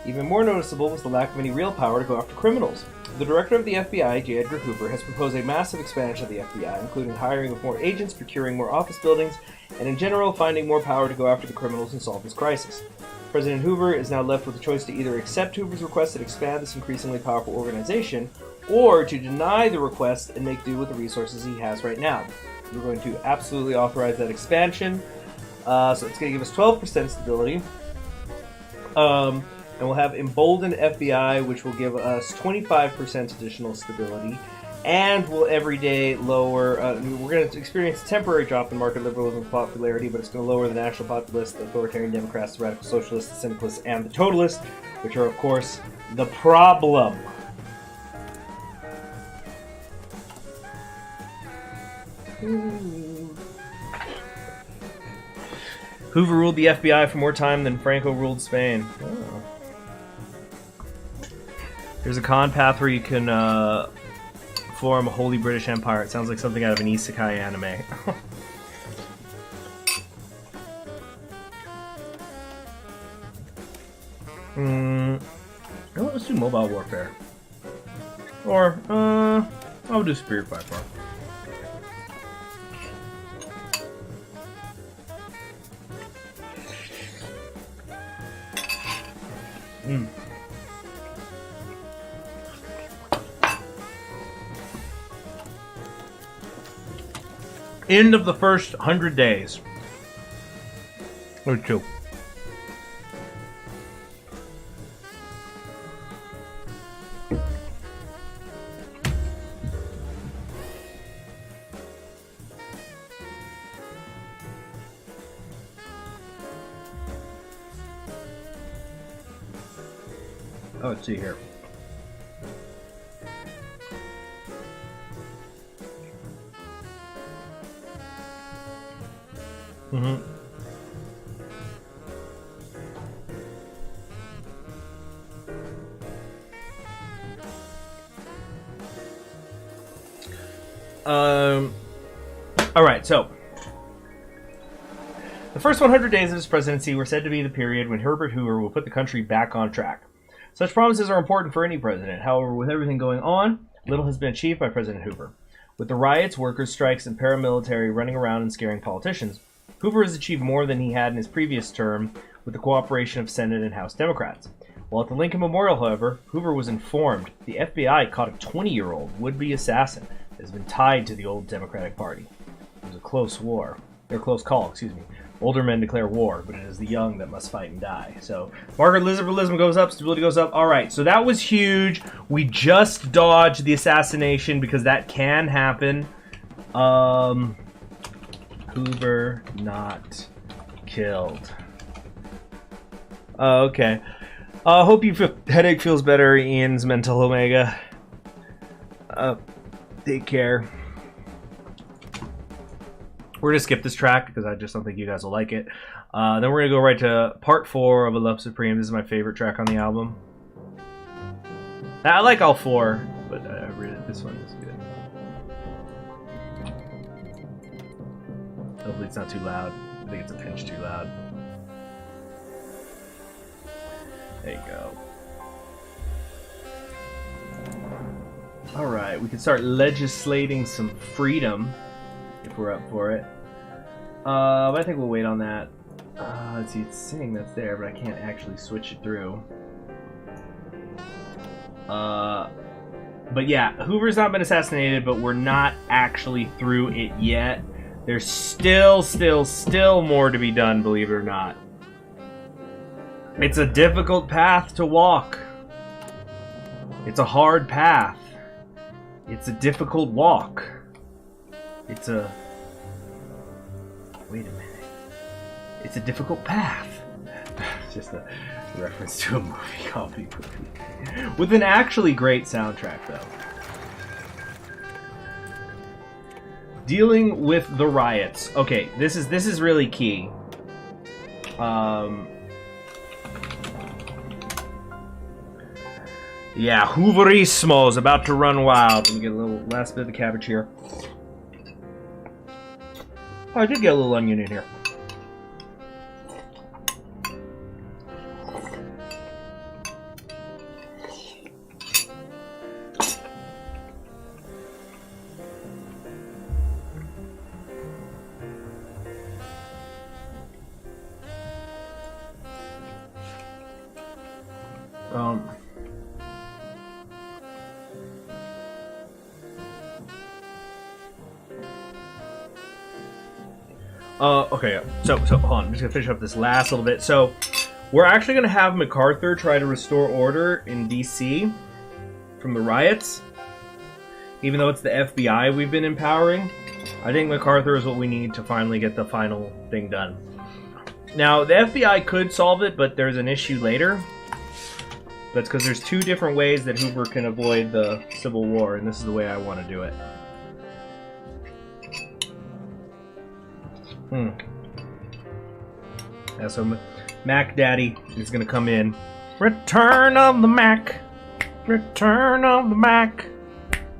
Even more noticeable was the lack of any real power to go after criminals. The director of the FBI, J. Edgar Hoover, has proposed a massive expansion of the FBI, including hiring of more agents, procuring more office buildings, and in general finding more power to go after the criminals and solve this crisis. President Hoover is now left with the choice to either accept Hoover's request and expand this increasingly powerful organization, or to deny the request and make do with the resources he has right now. We're going to absolutely authorize that expansion. So it's going to give us 12% stability. And we'll have emboldened FBI, which will give us 25% additional stability. And we'll every day lower... we're going to experience a temporary drop in market liberalism popularity, but it's going to lower the national populists, the authoritarian Democrats, the radical socialists, the syndicalists, and the totalists, which are, of course, the problem. Hoover ruled the FBI for more time than Franco ruled Spain. Oh. There's a con path where you can form a holy British Empire. It sounds like something out of an isekai anime. Let's do mobile warfare. Or, I'll do Spirit by far. End of the first 100 days. Or two. Oh, let's see here. All right, so the first 100 days of his presidency were said to be the period when Herbert Hoover will put the country back on track. Such promises are important for any president. However, with everything going on, little has been achieved by President Hoover. With the riots, workers' strikes, and paramilitary running around and scaring politicians, Hoover has achieved more than he had in his previous term with the cooperation of Senate and House Democrats. While at the Lincoln Memorial, however, Hoover was informed the FBI caught a 20-year-old would-be assassin that has been tied to the old Democratic Party. It was a close call, excuse me. Older men declare war, but it is the young that must fight and die. So, market liberalism goes up, stability goes up. All right, so that was huge. We just dodged the assassination because that can happen. Hoover not killed. Okay. Hope your headache feels better, Ian's Mental Omega. Take care. We're going to skip this track because I just don't think you guys will like it. Then we're going to go right to part 4 of A Love Supreme. This is my favorite track on the album. I like all 4, but this one is good. Hopefully it's not too loud. I think it's a pinch too loud. There you go. Alright, we can start legislating some freedom if we're up for it. But I think we'll wait on that. Let's see, it's saying that's there, but I can't actually switch it through. But yeah, Hoover's not been assassinated, but we're not actually through it yet. There's still more to be done, believe it or not. It's a difficult path to walk. It's a hard path. It's a difficult walk. It's a... Wait a minute. It's a difficult path. Just a reference to a movie, comedy movie. With an actually great soundtrack, though. Dealing with the riots. Okay, this is really key. Yeah, Hooverismo is about to run wild. Let me get a little last bit of the cabbage here. Oh, I did get a little onion in here. Okay, so hold on. I'm just gonna finish up this last little bit. So, we're actually gonna have MacArthur try to restore order in D.C. from the riots. Even though it's the FBI we've been empowering, I think MacArthur is what we need to finally get the final thing done. Now, the FBI could solve it, but there's an issue later. That's because there's two different ways that Hoover can avoid the Civil War, and this is the way I want to do it. Yeah, so Mac Daddy is going to come in. Return of the Mac. Return of the Mac.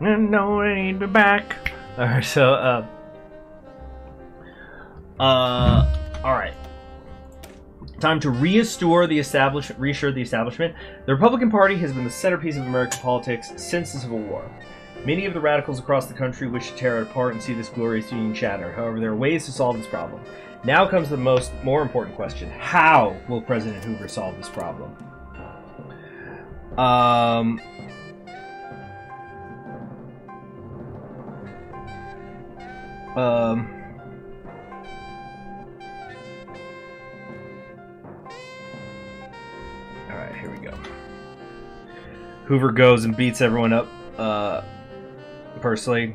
And no, I need to be back. Alright, so, alright. Time to reassure the establishment. The Republican Party has been the centerpiece of American politics since the Civil War. Many of the radicals across the country wish to tear it apart and see this glorious union shattered. However, there are ways to solve this problem. Now comes the more important question. How will President Hoover solve this problem? Alright, here we go. Hoover goes and beats everyone up, personally.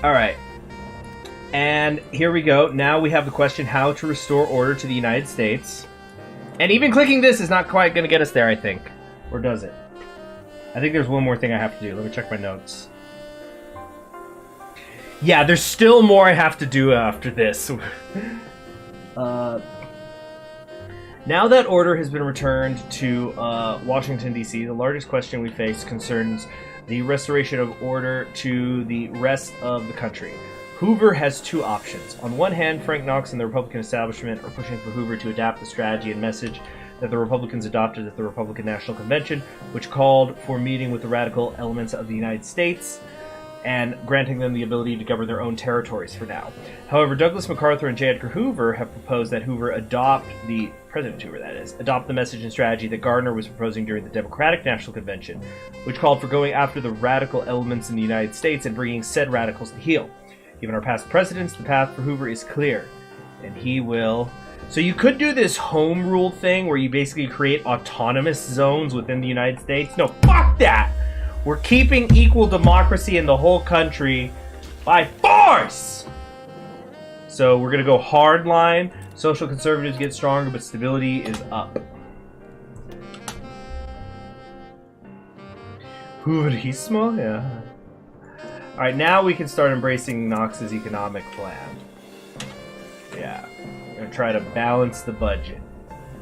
Alright, and here we go. Now we have the question how to restore order to the United States. And even clicking this is not quite going to get us there, I think. Or does it? I think there's one more thing I have to do. Let me check my notes. Yeah, there's still more I have to do after this. Now that order has been returned to Washington, D.C., the largest question we face concerns the restoration of order to the rest of the country. Hoover has two options. On one hand, Frank Knox and the Republican establishment are pushing for Hoover to adapt the strategy and message that the Republicans adopted at the Republican National Convention, which called for meeting with the radical elements of the United States and granting them the ability to govern their own territories for now. However, Douglas MacArthur and J. Edgar Hoover have proposed that Hoover President Hoover, that is, adopt the message and strategy that Gardner was proposing during the Democratic National Convention, which called for going after the radical elements in the United States and bringing said radicals to heel. Given our past precedents, the path for Hoover is clear, and he will... So you could do this home rule thing where you basically create autonomous zones within the United States. No, fuck that! We're keeping equal democracy in the whole country by force! So we're going to go hardline. Social conservatives get stronger, but stability is up. Hooverismo? Yeah. Alright, now we can start embracing Knox's economic plan. Yeah. We're going to try to balance the budget.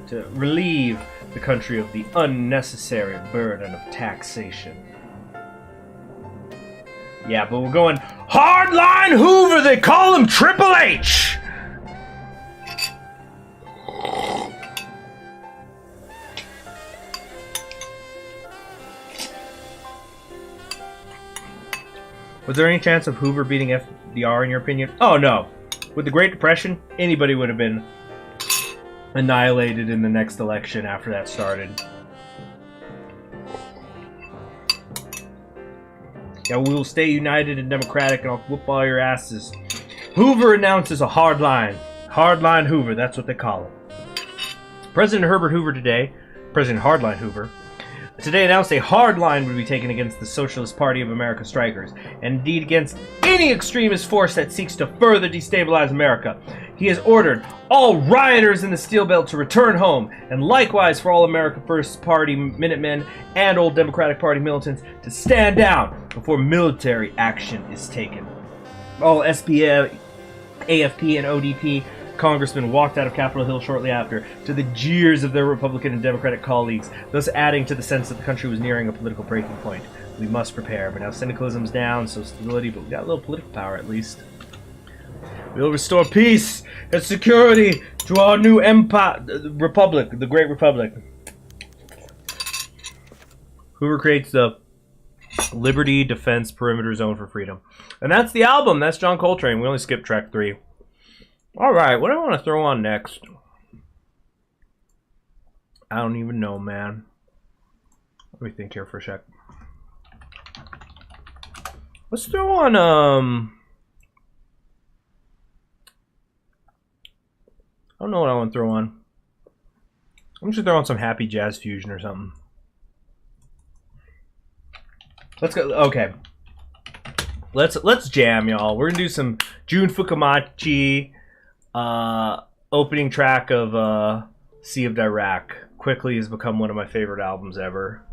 To relieve the country of the unnecessary burden of taxation. Yeah, but we're going hardline Hoover! They call him Triple H! Was there any chance of Hoover beating FDR in your opinion? Oh no. With the Great Depression, anybody would have been annihilated in the next election after that started. Yeah, we will stay united and democratic and I'll whoop all your asses. Hoover announces a hardline. Hardline Hoover, that's what they call it. President Herbert Hoover today, President Hardline Hoover, today announced a hard line would be taken against the Socialist Party of America strikers, and indeed against any extremist force that seeks to further destabilize America. He has ordered all rioters in the Steel Belt to return home, and likewise for all America First Party Minutemen and old Democratic Party militants to stand down before military action is taken. All SPA, AFP, and ODP congressmen walked out of Capitol Hill shortly after, to the jeers of their Republican and Democratic colleagues, thus adding to the sense that the country was nearing a political breaking point. We must prepare, but now syndicalism's down, so stability, but we got a little political power at least. We'll restore peace and security To our new empire, republic, the Great Republic. Hoover creates the Liberty Defense Perimeter Zone for Freedom. And that's the album. That's John Coltrane. We only skipped track 3. Alright, what do I want to throw on next? I don't even know, man. Let me think here for a sec. Let's throw on, I don't know what I want to throw on. I'm just gonna throw on some happy jazz fusion or something. Let's go. Okay. Let's jam, y'all. We're gonna do some Jun Fukumachi, opening track of Sea of Dirac. Quickly has become one of my favorite albums ever.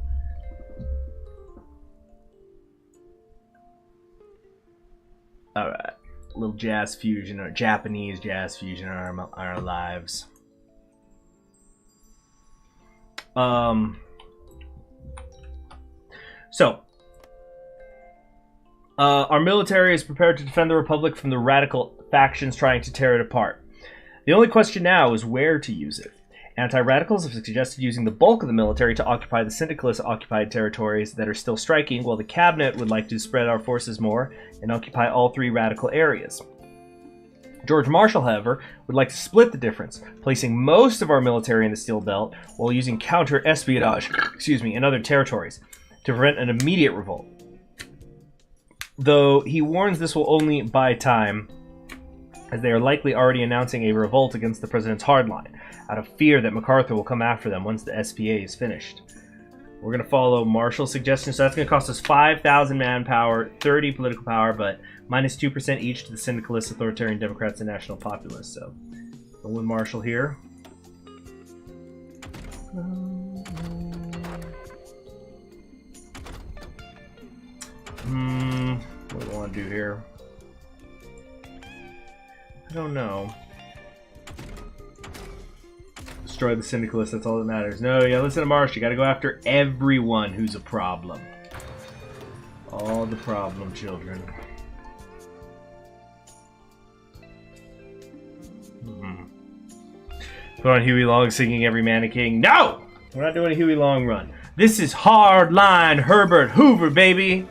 All right, a little jazz fusion or Japanese jazz fusion in our lives. Our military is prepared to defend the Republic from the radical factions trying to tear it apart. The only question now is where to use it. Anti-radicals have suggested using the bulk of the military to occupy the syndicalist-occupied territories that are still striking, while the cabinet would like to spread our forces more and occupy all 3 radical areas. George Marshall, however, would like to split the difference, placing most of our military in the Steel Belt while using counter-espionage, in other territories to prevent an immediate revolt. Though he warns this will only buy time, as they are likely already announcing a revolt against the president's hardline, out of fear that MacArthur will come after them once the SPA is finished. We're going to follow Marshall's suggestion, so that's going to cost us 5,000 manpower, 30 political power, but minus 2% each to the syndicalists, authoritarian Democrats, and national populists. So, going with Marshall here. What do I want to do here? I don't know. Destroy the syndicalists, that's all that matters. No, yeah, listen to Marsh. You gotta go after everyone who's a problem. All the problem children. Put on Huey Long singing Every Man a King. No! We're not doing a Huey Long run. This is Hardline Herbert Hoover, baby!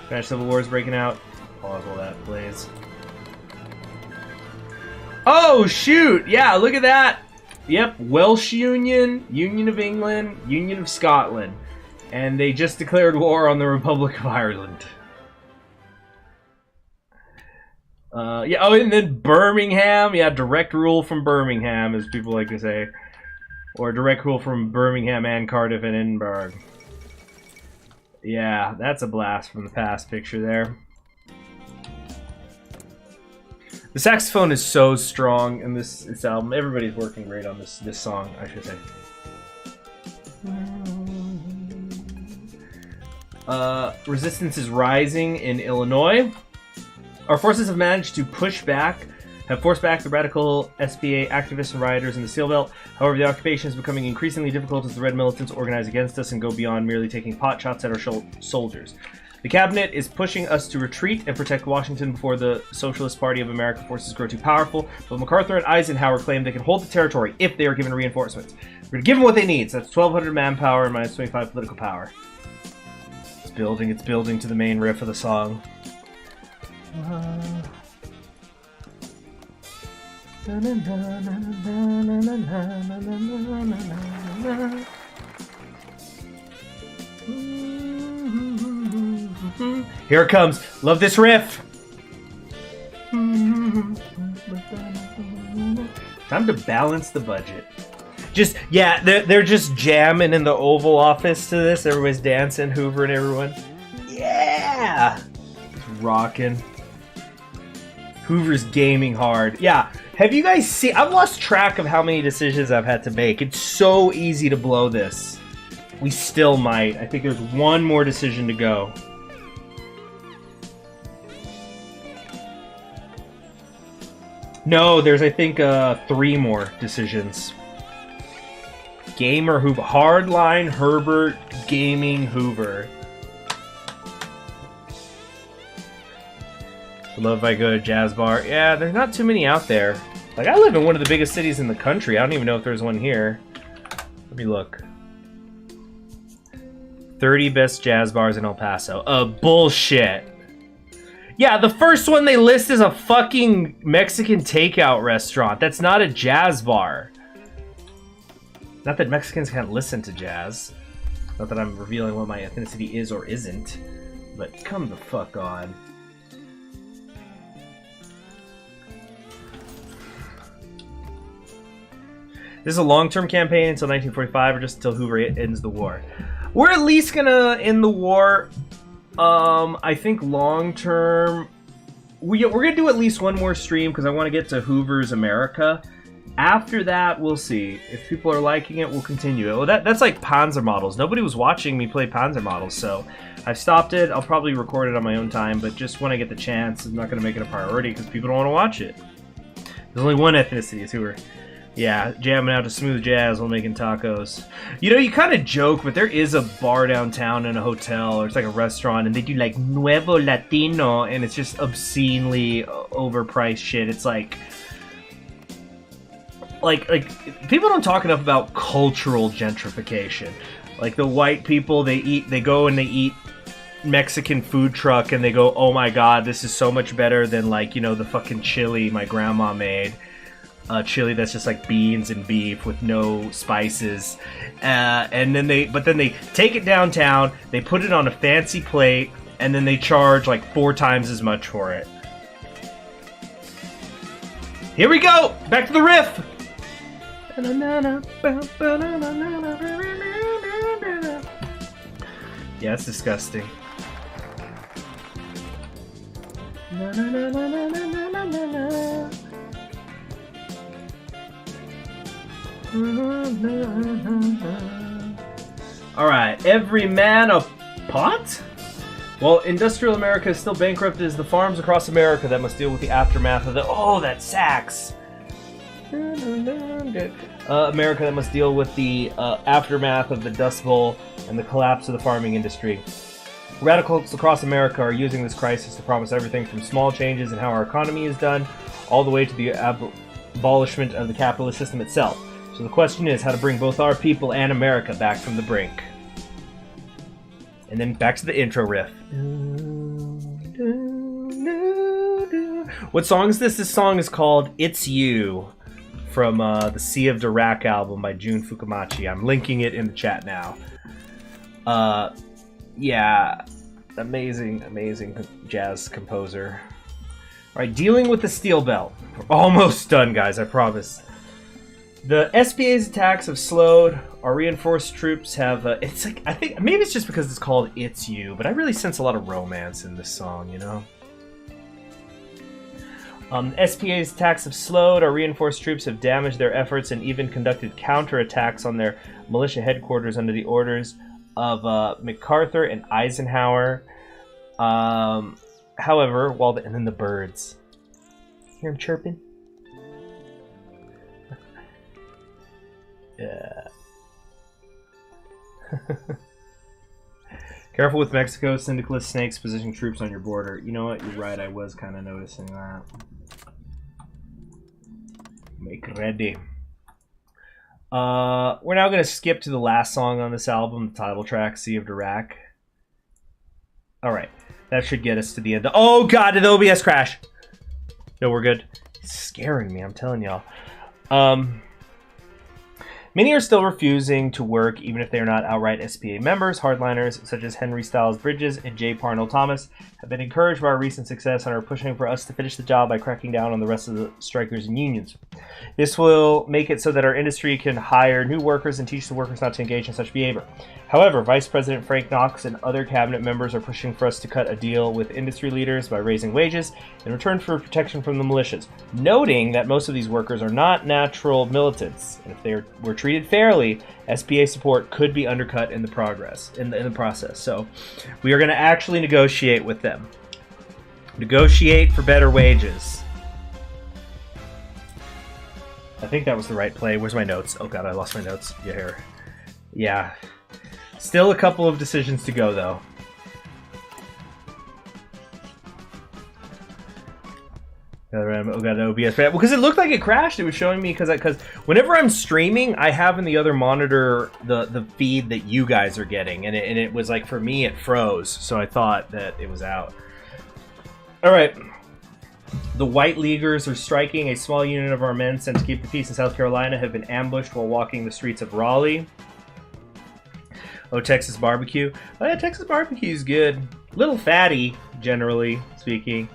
Spanish Civil War is breaking out. Pause while that plays. Oh, shoot! Yeah, look at that! Yep, Welsh Union, Union of England, Union of Scotland. And they just declared war on the Republic of Ireland. Yeah, oh, and then Birmingham. Yeah, direct rule from Birmingham, as people like to say. Or direct rule from Birmingham and Cardiff and Edinburgh. Yeah, that's a blast from the past picture there. The saxophone is so strong in this album. Everybody's working great on this song, I should say. Resistance is rising in Illinois. Our forces have managed to force back the radical SPA activists and rioters in the Steel Belt. However, the occupation is becoming increasingly difficult as the Red militants organize against us and go beyond merely taking pot shots at our soldiers. The cabinet is pushing us to retreat and protect Washington before the Socialist Party of America forces grow too powerful, but MacArthur and Eisenhower claim they can hold the territory if they are given reinforcements. We're going to give them what they need, so that's 1,200 manpower and minus 25 political power. It's building to the main riff of the song. Here it comes. Love this riff. Time to balance the budget. Just, yeah, they're just jamming in the Oval Office to this. Everybody's dancing, Hoover and everyone. Yeah! It's rocking. Hoover's gaming hard. Yeah, have you guys seen... I've lost track of how many decisions I've had to make. It's so easy to blow this. We still might. I think there's one more decision to go. No, there's, I think, 3 more decisions. Gamer Hoover. Hardline Herbert Gaming Hoover. Love if I go to Jazz Bar. Yeah, there's not too many out there. Like, I live in one of the biggest cities in the country. I don't even know if there's one here. Let me look. 30 best jazz bars in El Paso. Bullshit. Yeah, the first one they list is a fucking Mexican takeout restaurant. That's not a jazz bar. Not that Mexicans can't listen to jazz. Not that I'm revealing what my ethnicity is or isn't. But come the fuck on. This is a long-term campaign until 1945 or just until Hoover ends the war. We're at least gonna end the war. I think long-term... We're gonna do at least one more stream because I want to get to Hoover's America. After that, we'll see. If people are liking it, we'll continue it. Well, that's like Panzer models. Nobody was watching me play Panzer models, so I've stopped it. I'll probably record it on my own time, but just when I get the chance, I'm not gonna make it a priority because people don't want to watch it. There's only one ethnicity, it's Hoover. Yeah, jamming out to smooth jazz while making tacos. You know, you kind of joke, but there is a bar downtown and a hotel, or it's like a restaurant, and they do like Nuevo Latino, and it's just obscenely overpriced shit. It's like people don't talk enough about cultural gentrification. Like the white people, they go and they eat Mexican food truck, and they go, oh my god, this is so much better than, like, you know, the fucking chili my grandma made. Chili that's just like beans and beef with no spices, and then they take it downtown, they put it on a fancy plate, and then they charge like 4 times as much for it. Here we go, back to the riff. Yeah, it's disgusting. Alright, every man a pot? Well, industrial America is still bankrupt as the farms across America that must deal with the aftermath of the... Oh, that sax! America that must deal with the aftermath of the Dust Bowl and the collapse of the farming industry. Radicals across America are using this crisis to promise everything from small changes in how our economy is done, all the way to the abolishment of the capitalist system itself. So the question is how to bring both our people and America back from the brink. And then back to the intro riff. What song is this? This song is called It's You from the Sea of Dirac album by Jun Fukumachi. I'm linking it in the chat now. Yeah, amazing jazz composer. Alright, dealing with the steel belt. We're almost done, guys, I promise. The SPA's attacks have slowed. Our reinforced troops have... it's like, I think, maybe it's just because it's called It's You, but I really sense a lot of romance in this song, you know? SPA's attacks have slowed. Our reinforced troops have damaged their efforts and even conducted counterattacks on their militia headquarters under the orders of MacArthur and Eisenhower. However, and then the birds. Hear them chirping? Yeah. Careful with Mexico. Syndicalist snakes positioning troops on your border. You know what? You're right. I was kind of noticing that. Make ready. We're now going to skip to the last song on this album, the title track, Sea of Dirac. Alright. That should get us to the end. Oh god, did the OBS crash? No, we're good. It's scaring me, I'm telling y'all. Many are still refusing to work, even if they are not outright SPA members. Hardliners, such as Henry Styles Bridges and J. Parnell Thomas, have been encouraged by our recent success and are pushing for us to finish the job by cracking down on the rest of the strikers and unions. This will make it so that our industry can hire new workers and teach the workers not to engage in such behavior. However, Vice President Frank Knox and other cabinet members are pushing for us to cut a deal with industry leaders by raising wages in return for protection from the militias, noting that most of these workers are not natural militants, and if they were treated fairly, SPA support could be undercut in the process. So we are going to actually negotiate with them. Negotiate for better wages. I think that was the right play. Where's my notes? Oh god, I lost my notes. Yeah, here. Yeah. Still a couple of decisions to go, though. Oh god, OBS. Because it looked like it crashed. It was showing me because whenever I'm streaming, I have in the other monitor the feed that you guys are getting, and it was like, for me it froze, so I thought that it was out. All right. The White Leaguers are striking. A small unit of our men sent to keep the peace in South Carolina have been ambushed while walking the streets of Raleigh. Oh, Texas barbecue. Oh yeah, Texas barbecue is good. Little fatty, generally speaking.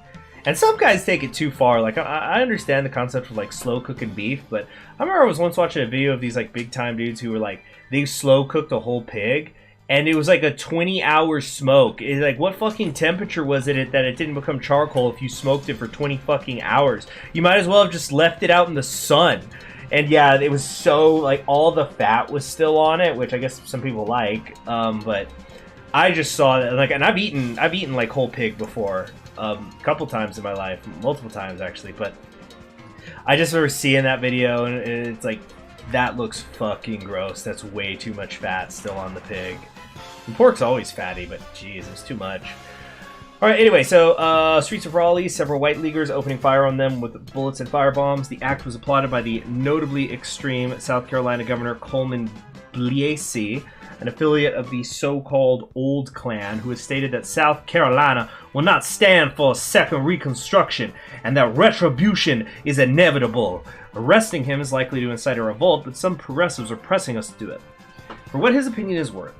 And some guys take it too far. Like, I understand the concept of, like, slow cooking beef, but I remember I was once watching a video of these, like, big-time dudes who were, like, they slow cooked a whole pig, and it was, like, a 20-hour smoke. It's like, what fucking temperature was it that it didn't become charcoal if you smoked it for 20 fucking hours? You might as well have just left it out in the sun. And, yeah, it was so, like, all the fat was still on it, which I guess some people like, but I just saw that, like, and I've eaten, like, whole pig before. A couple times in my life, multiple times actually, but I just remember seeing that video and it's like, that looks fucking gross. That's way too much fat still on the pig. And pork's always fatty, but geez, it's too much. Alright, anyway, so streets of Raleigh, several White Leaguers opening fire on them with bullets and firebombs. The act was applauded by the notably extreme South Carolina Governor Coleman Blasey, an affiliate of the so-called Old Klan, who has stated that South Carolina will not stand for a second Reconstruction and that retribution is inevitable. Arresting him is likely to incite a revolt, but some progressives are pressing us to do it. For what his opinion is worth,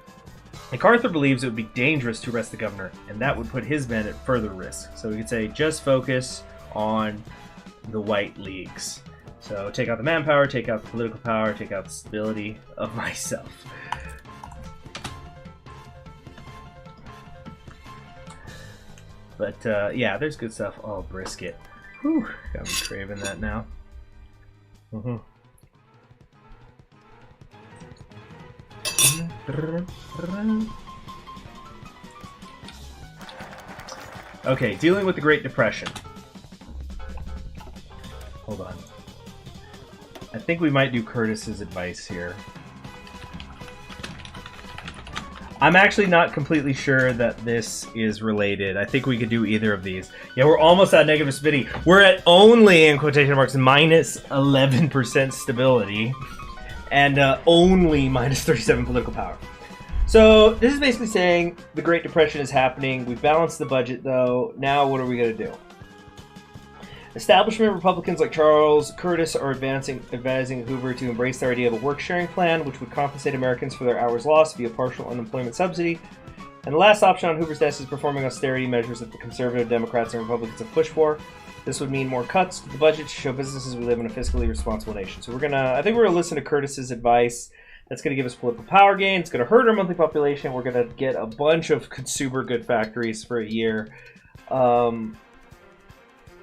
MacArthur believes it would be dangerous to arrest the governor, and that would put his men at further risk. So we could say, just focus on the White Leagues. So take out the manpower, take out the political power, take out the stability of myself. But, yeah, there's good stuff. Oh, brisket. Whew, got me craving that now. Okay, dealing with the Great Depression. Hold on. I think we might do Curtis's advice here. I'm actually not completely sure that this is related. I think we could do either of these. Yeah, we're almost at negative stability. We're at only, in quotation marks, minus 11% stability. And only minus 37 political power. So, this is basically saying the Great Depression is happening. We've balanced the budget, though. Now, what are we going to do? Establishment Republicans like Charles Curtis are advising Hoover to embrace their idea of a work-sharing plan, which would compensate Americans for their hours lost via partial unemployment subsidy. And the last option on Hoover's desk is performing austerity measures that the conservative Democrats and Republicans have pushed for. This would mean more cuts to the budget to show businesses we live in a fiscally responsible nation. So I think we're gonna listen to Curtis's advice. That's gonna give us political power gain. It's gonna hurt our monthly population. We're gonna get a bunch of consumer good factories for a year.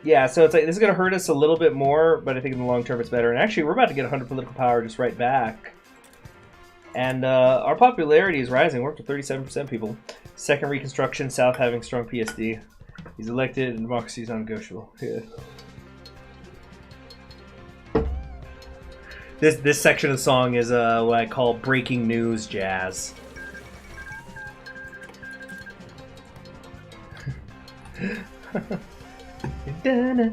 Yeah, so it's like, this is going to hurt us a little bit more, but I think in the long term it's better. And actually, we're about to get 100 political power just right back. And our popularity is rising. We're up to 37% people. Second Reconstruction, South having strong PSD. He's elected and democracy is non-negotiable. Yeah. This section of the song is what I call breaking news jazz. The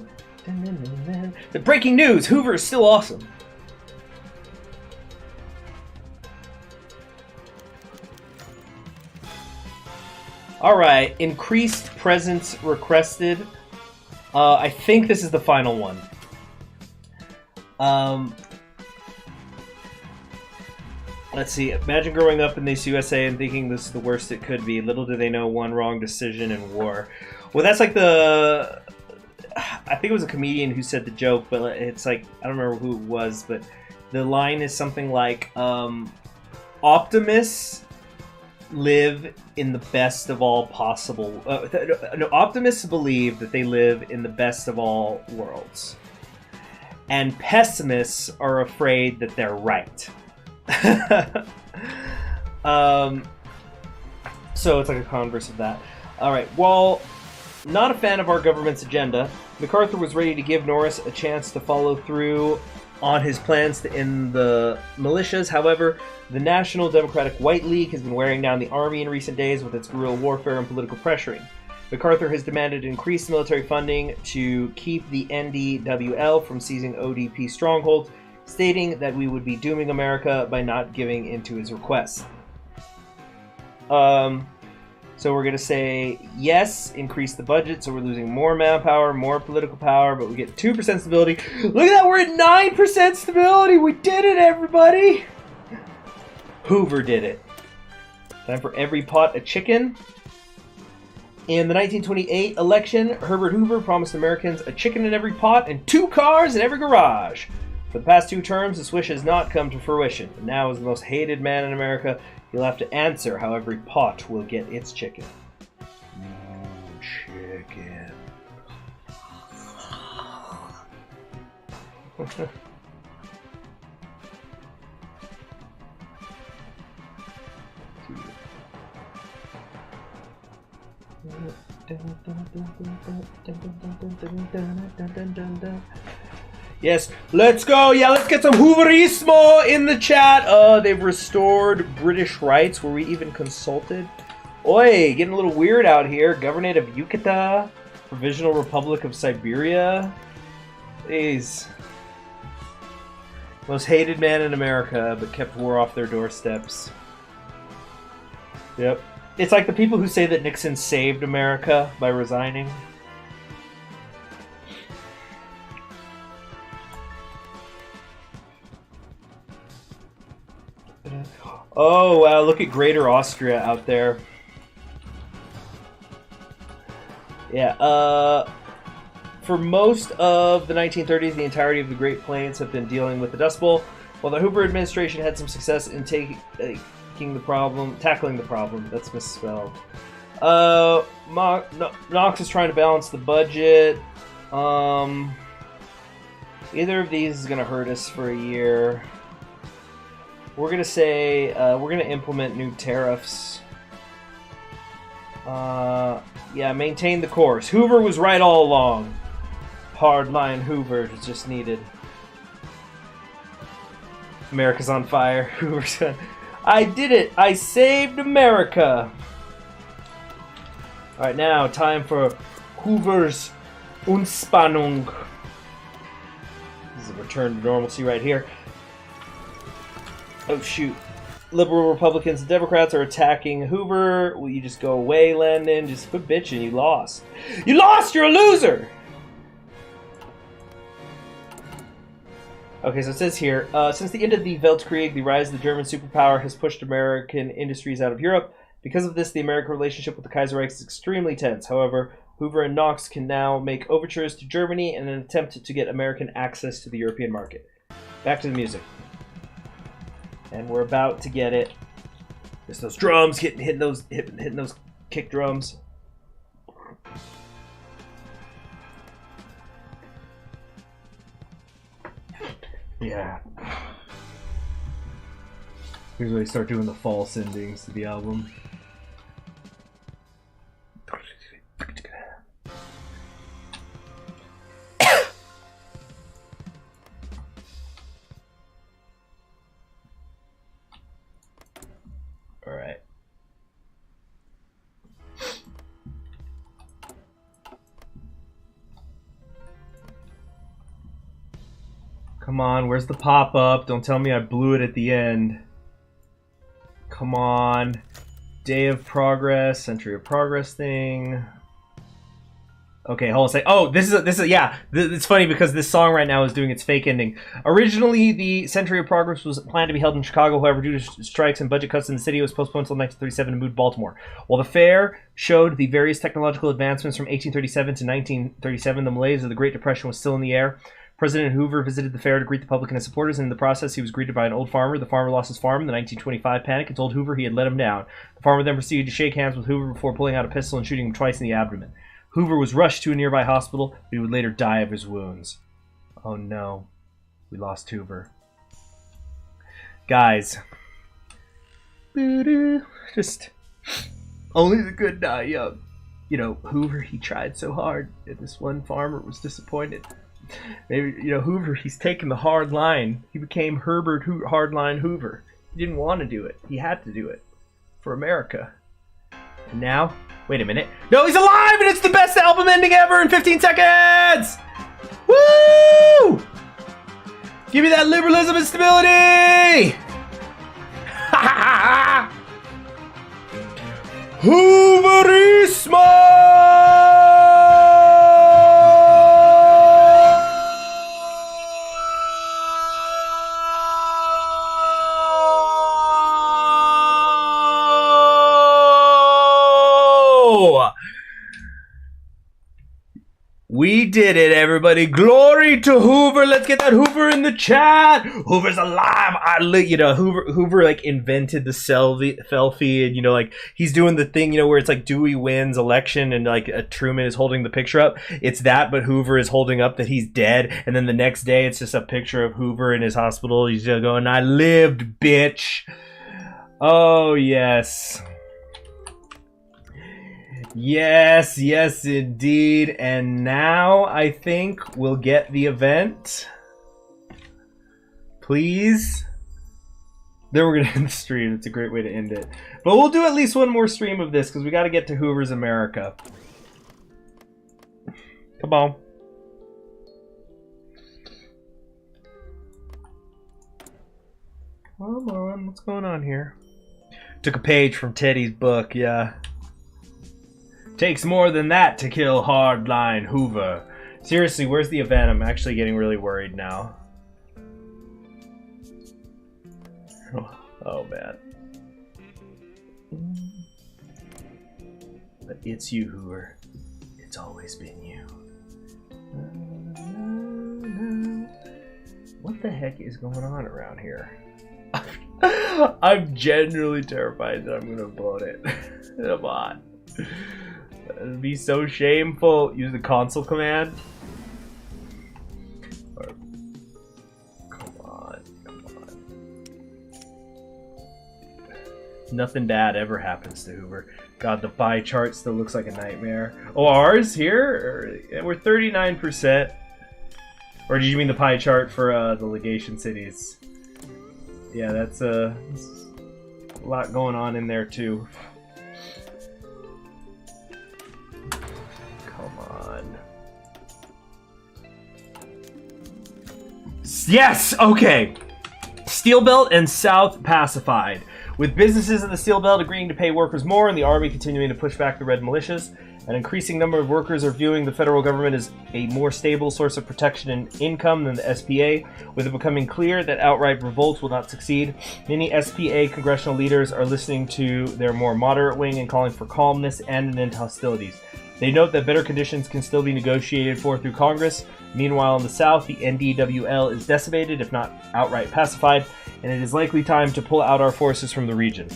breaking news! Hoover is still awesome. Alright, increased presence requested. I think this is the final one. Let's see. Imagine growing up in this USA and thinking this is the worst it could be. Little do they know one wrong decision in war. Well, that's like the... I think it was a comedian who said the joke, but it's like, I don't remember who it was, but the line is something like, optimists live in the best of all possible... no, optimists believe that they live in the best of all worlds. And pessimists are afraid that they're right. So it's like a converse of that. Alright, well... Not a fan of our government's agenda, MacArthur was ready to give Norris a chance to follow through on his plans to end the militias. However, the National Democratic White League has been wearing down the army in recent days with its guerrilla warfare and political pressuring. MacArthur has demanded increased military funding to keep the NDWL from seizing ODP strongholds, stating that we would be dooming America by not giving into his requests. So we're going to say, yes, increase the budget, so we're losing more manpower, more political power, but we get 2% stability. Look at that, we're at 9% stability! We did it, everybody! Hoover did it. Time for every pot a chicken. In the 1928 election, Herbert Hoover promised Americans a chicken in every pot and 2 cars in every garage. For the past 2 terms, this wish has not come to fruition. And now, as the most hated man in America, he'll have to answer how every pot will get its chicken. Chicken. Yes, let's go. Yeah, let's get some Hooverismo in the chat. They've restored British rights. Were we even consulted? Oi, getting a little weird out here. Governorate of Yucatan, Provisional Republic of Siberia. Jeez. Most hated man in America, but kept war off their doorsteps. Yep. It's like the people who say that Nixon saved America by resigning. Oh, wow, look at Greater Austria out there. Yeah, for most of the 1930s, the entirety of the Great Plains have been dealing with the Dust Bowl, while the Hoover administration had some success in tackling the problem. That's misspelled. Knox is trying to balance the budget. Either of these is going to hurt us for a year. We're going to say we're going to implement new tariffs. Yeah, maintain the course. Hoover was right all along. Hardline Hoover is just needed. America's on fire. Hoover's gone. I did it! I saved America! Alright, now time for Hoover's Unspannung. This is a return to normalcy right here. Oh shoot. Liberal Republicans and Democrats are attacking Hoover. Will you just go away, Landon? Just quit bitching. You lost. You lost! You're a loser! Okay, so it says here, since the end of the Weltkrieg, the rise of the German superpower has pushed American industries out of Europe. Because of this, the American relationship with the Kaiserreich is extremely tense. However, Hoover and Knox can now make overtures to Germany in an attempt to get American access to the European market. Back to the music. And we're about to get it. Just those drums, hitting those kick drums. Yeah. Here's where they start doing the false endings to the album. Alright. Come on, where's the pop-up? Don't tell me I blew it at the end. Come on. Day of Progress, Century of Progress thing. Okay, hold on a second. Oh, this is yeah. It's funny because this song right now is doing its fake ending. Originally, the Century of Progress was planned to be held in Chicago. However, due to strikes and budget cuts in the city, it was postponed until 1937 and moved to Baltimore. While the fair showed the various technological advancements from 1837 to 1937, the malaise of the Great Depression was still in the air. President Hoover visited the fair to greet the public and his supporters, and in the process, he was greeted by an old farmer. The farmer lost his farm in the 1925 panic and told Hoover he had let him down. The farmer then proceeded to shake hands with Hoover before pulling out a pistol and shooting him twice in the abdomen. Hoover was rushed to a nearby hospital, but he would later die of his wounds. Oh no. We lost Hoover. Guys. Just... only the good die young. You know, Hoover, he tried so hard, and this one farmer was disappointed. Maybe, you know, Hoover, he's taken the hard line. He became Herbert Hardline Hoover. He didn't want to do it. He had to do it. For America. And now, Wait a minute. No, he's alive, and it's the best album ending ever in 15 seconds! Woo! Give me that liberalism and stability! Hooverismo! We did it, everybody. Glory to Hoover. Let's get that Hoover in the chat. Hoover's alive. Hoover like invented the selfie, and like he's doing the thing, where it's like Dewey wins election and like Truman is holding the picture up. It's that, but Hoover is holding up that he's dead, and then the next day it's just a picture of Hoover in his hospital. He's just going, "I lived, bitch." Oh yes. Yes, indeed. And now I think we'll get the event. Please. Then we're going to end the stream. It's a great way to end it. But we'll do at least one more stream of this because we got to get to Hoover's America. Come on. Come on. What's going on here? Took a page from Teddy's book, yeah. Takes more than that to kill hardline Hoover. Seriously, where's the event? I'm actually getting really worried now. Oh man. But it's you, Hoover. It's always been you. What the heck is going on around here? I'm genuinely terrified that I'm gonna blow it. Come on. It'd be so shameful. Use the console command. Come on. Nothing bad ever happens to Hoover. God, the pie chart still looks like a nightmare. Oh, ours here? We're 39%. Or did you mean the pie chart for the legation cities? Yeah, that's a lot going on in there too. Yes! Okay. Steel Belt and South pacified. With businesses in the Steel Belt agreeing to pay workers more and the Army continuing to push back the red militias, an increasing number of workers are viewing the federal government as a more stable source of protection and income than the SPA. With it becoming clear that outright revolt will not succeed, many SPA congressional leaders are listening to their more moderate wing and calling for calmness and an end to hostilities. They note that better conditions can still be negotiated for through Congress. Meanwhile, in the South, the NDWL is decimated, if not outright pacified, and it is likely time to pull out our forces from the region.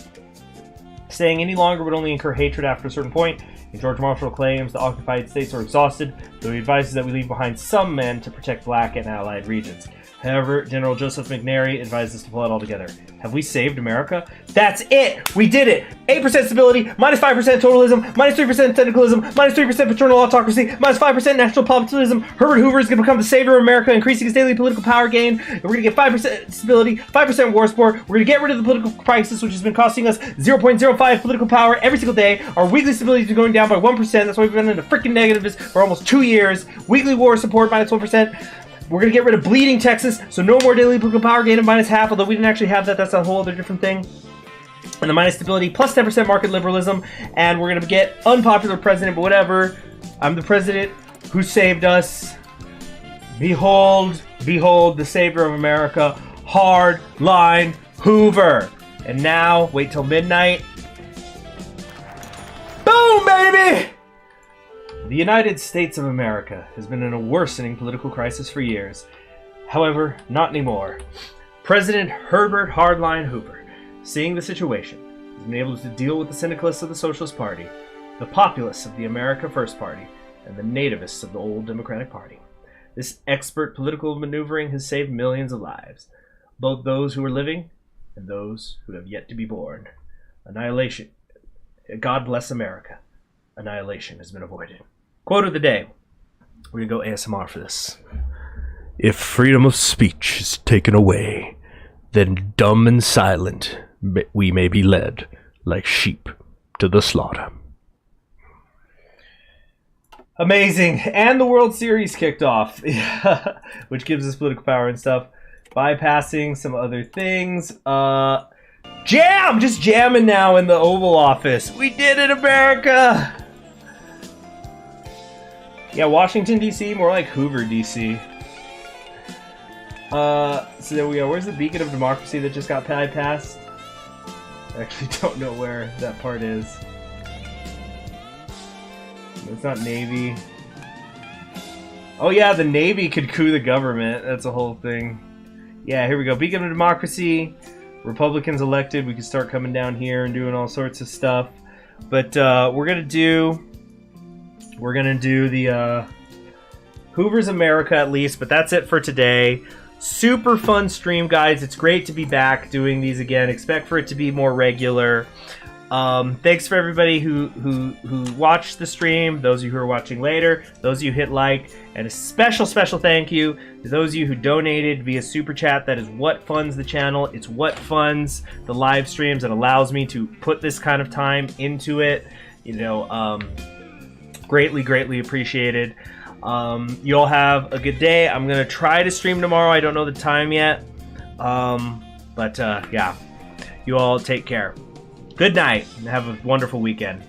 Staying any longer would only incur hatred after a certain point, and George Marshall claims the occupied states are exhausted, though he advises that we leave behind some men to protect Black and Allied regions. However, General Joseph McNary advises to pull it all together. Have we saved America? That's it! We did it! 8% stability, minus 5% totalism, minus 3% technicalism, minus 3% paternal autocracy, minus 5% national populism. Herbert Hoover is going to become the savior of America, increasing his daily political power gain. And we're going to get 5% stability, 5% war support. We're going to get rid of the political crisis, which has been costing us 0.05 political power every single day. Our weekly stability has been going down by 1%. That's why we've been in a freaking negatives for almost 2 years. Weekly war support, minus 1%. We're going to get rid of bleeding Texas, so no more daily political power gain of minus half, although we didn't actually have that. That's a whole other different thing. And the minus stability plus 10% market liberalism, and we're going to get unpopular president, but whatever. I'm the president who saved us. Behold, behold, the savior of America, hard line Hoover. And now, wait till midnight. Boom, baby! The United States of America has been in a worsening political crisis for years. However, not anymore. President Herbert Hardline Hoover, seeing the situation, has been able to deal with the syndicalists of the Socialist Party, the populists of the America First Party, and the nativists of the old Democratic Party. This expert political maneuvering has saved millions of lives, both those who are living and those who have yet to be born. Annihilation. God bless America. Annihilation has been avoided. Quote of the day. We're going to go ASMR for this. If freedom of speech is taken away, then dumb and silent we may be led like sheep to the slaughter. Amazing. And the World Series kicked off, which gives us political power and stuff. Bypassing some other things. Jam! Just jamming now in the Oval Office. We did it, America! Yeah, Washington, D.C., more like Hoover, D.C. So there we go. Where's the beacon of democracy that just got bypassed? I actually don't know where that part is. It's not Navy. Oh yeah, the Navy could coup the government. That's a whole thing. Yeah, here we go. Beacon of democracy. Republicans elected. We can start coming down here and doing all sorts of stuff. But we're gonna do the Hoover's America at least. But that's it for today. Super fun stream, guys. It's great to be back doing these again. Expect for it to be more regular. Thanks for everybody who watched the stream, those of you who are watching later, those of you who hit like, and a special thank you to those of you who donated via Super Chat. That is what funds the channel. It's what funds the live streams and allows me to put this kind of time into it. You know, greatly appreciated. You all have a good day. I'm going to try to stream tomorrow. I don't know the time yet. Yeah, you all take care. Good night, and have a wonderful weekend.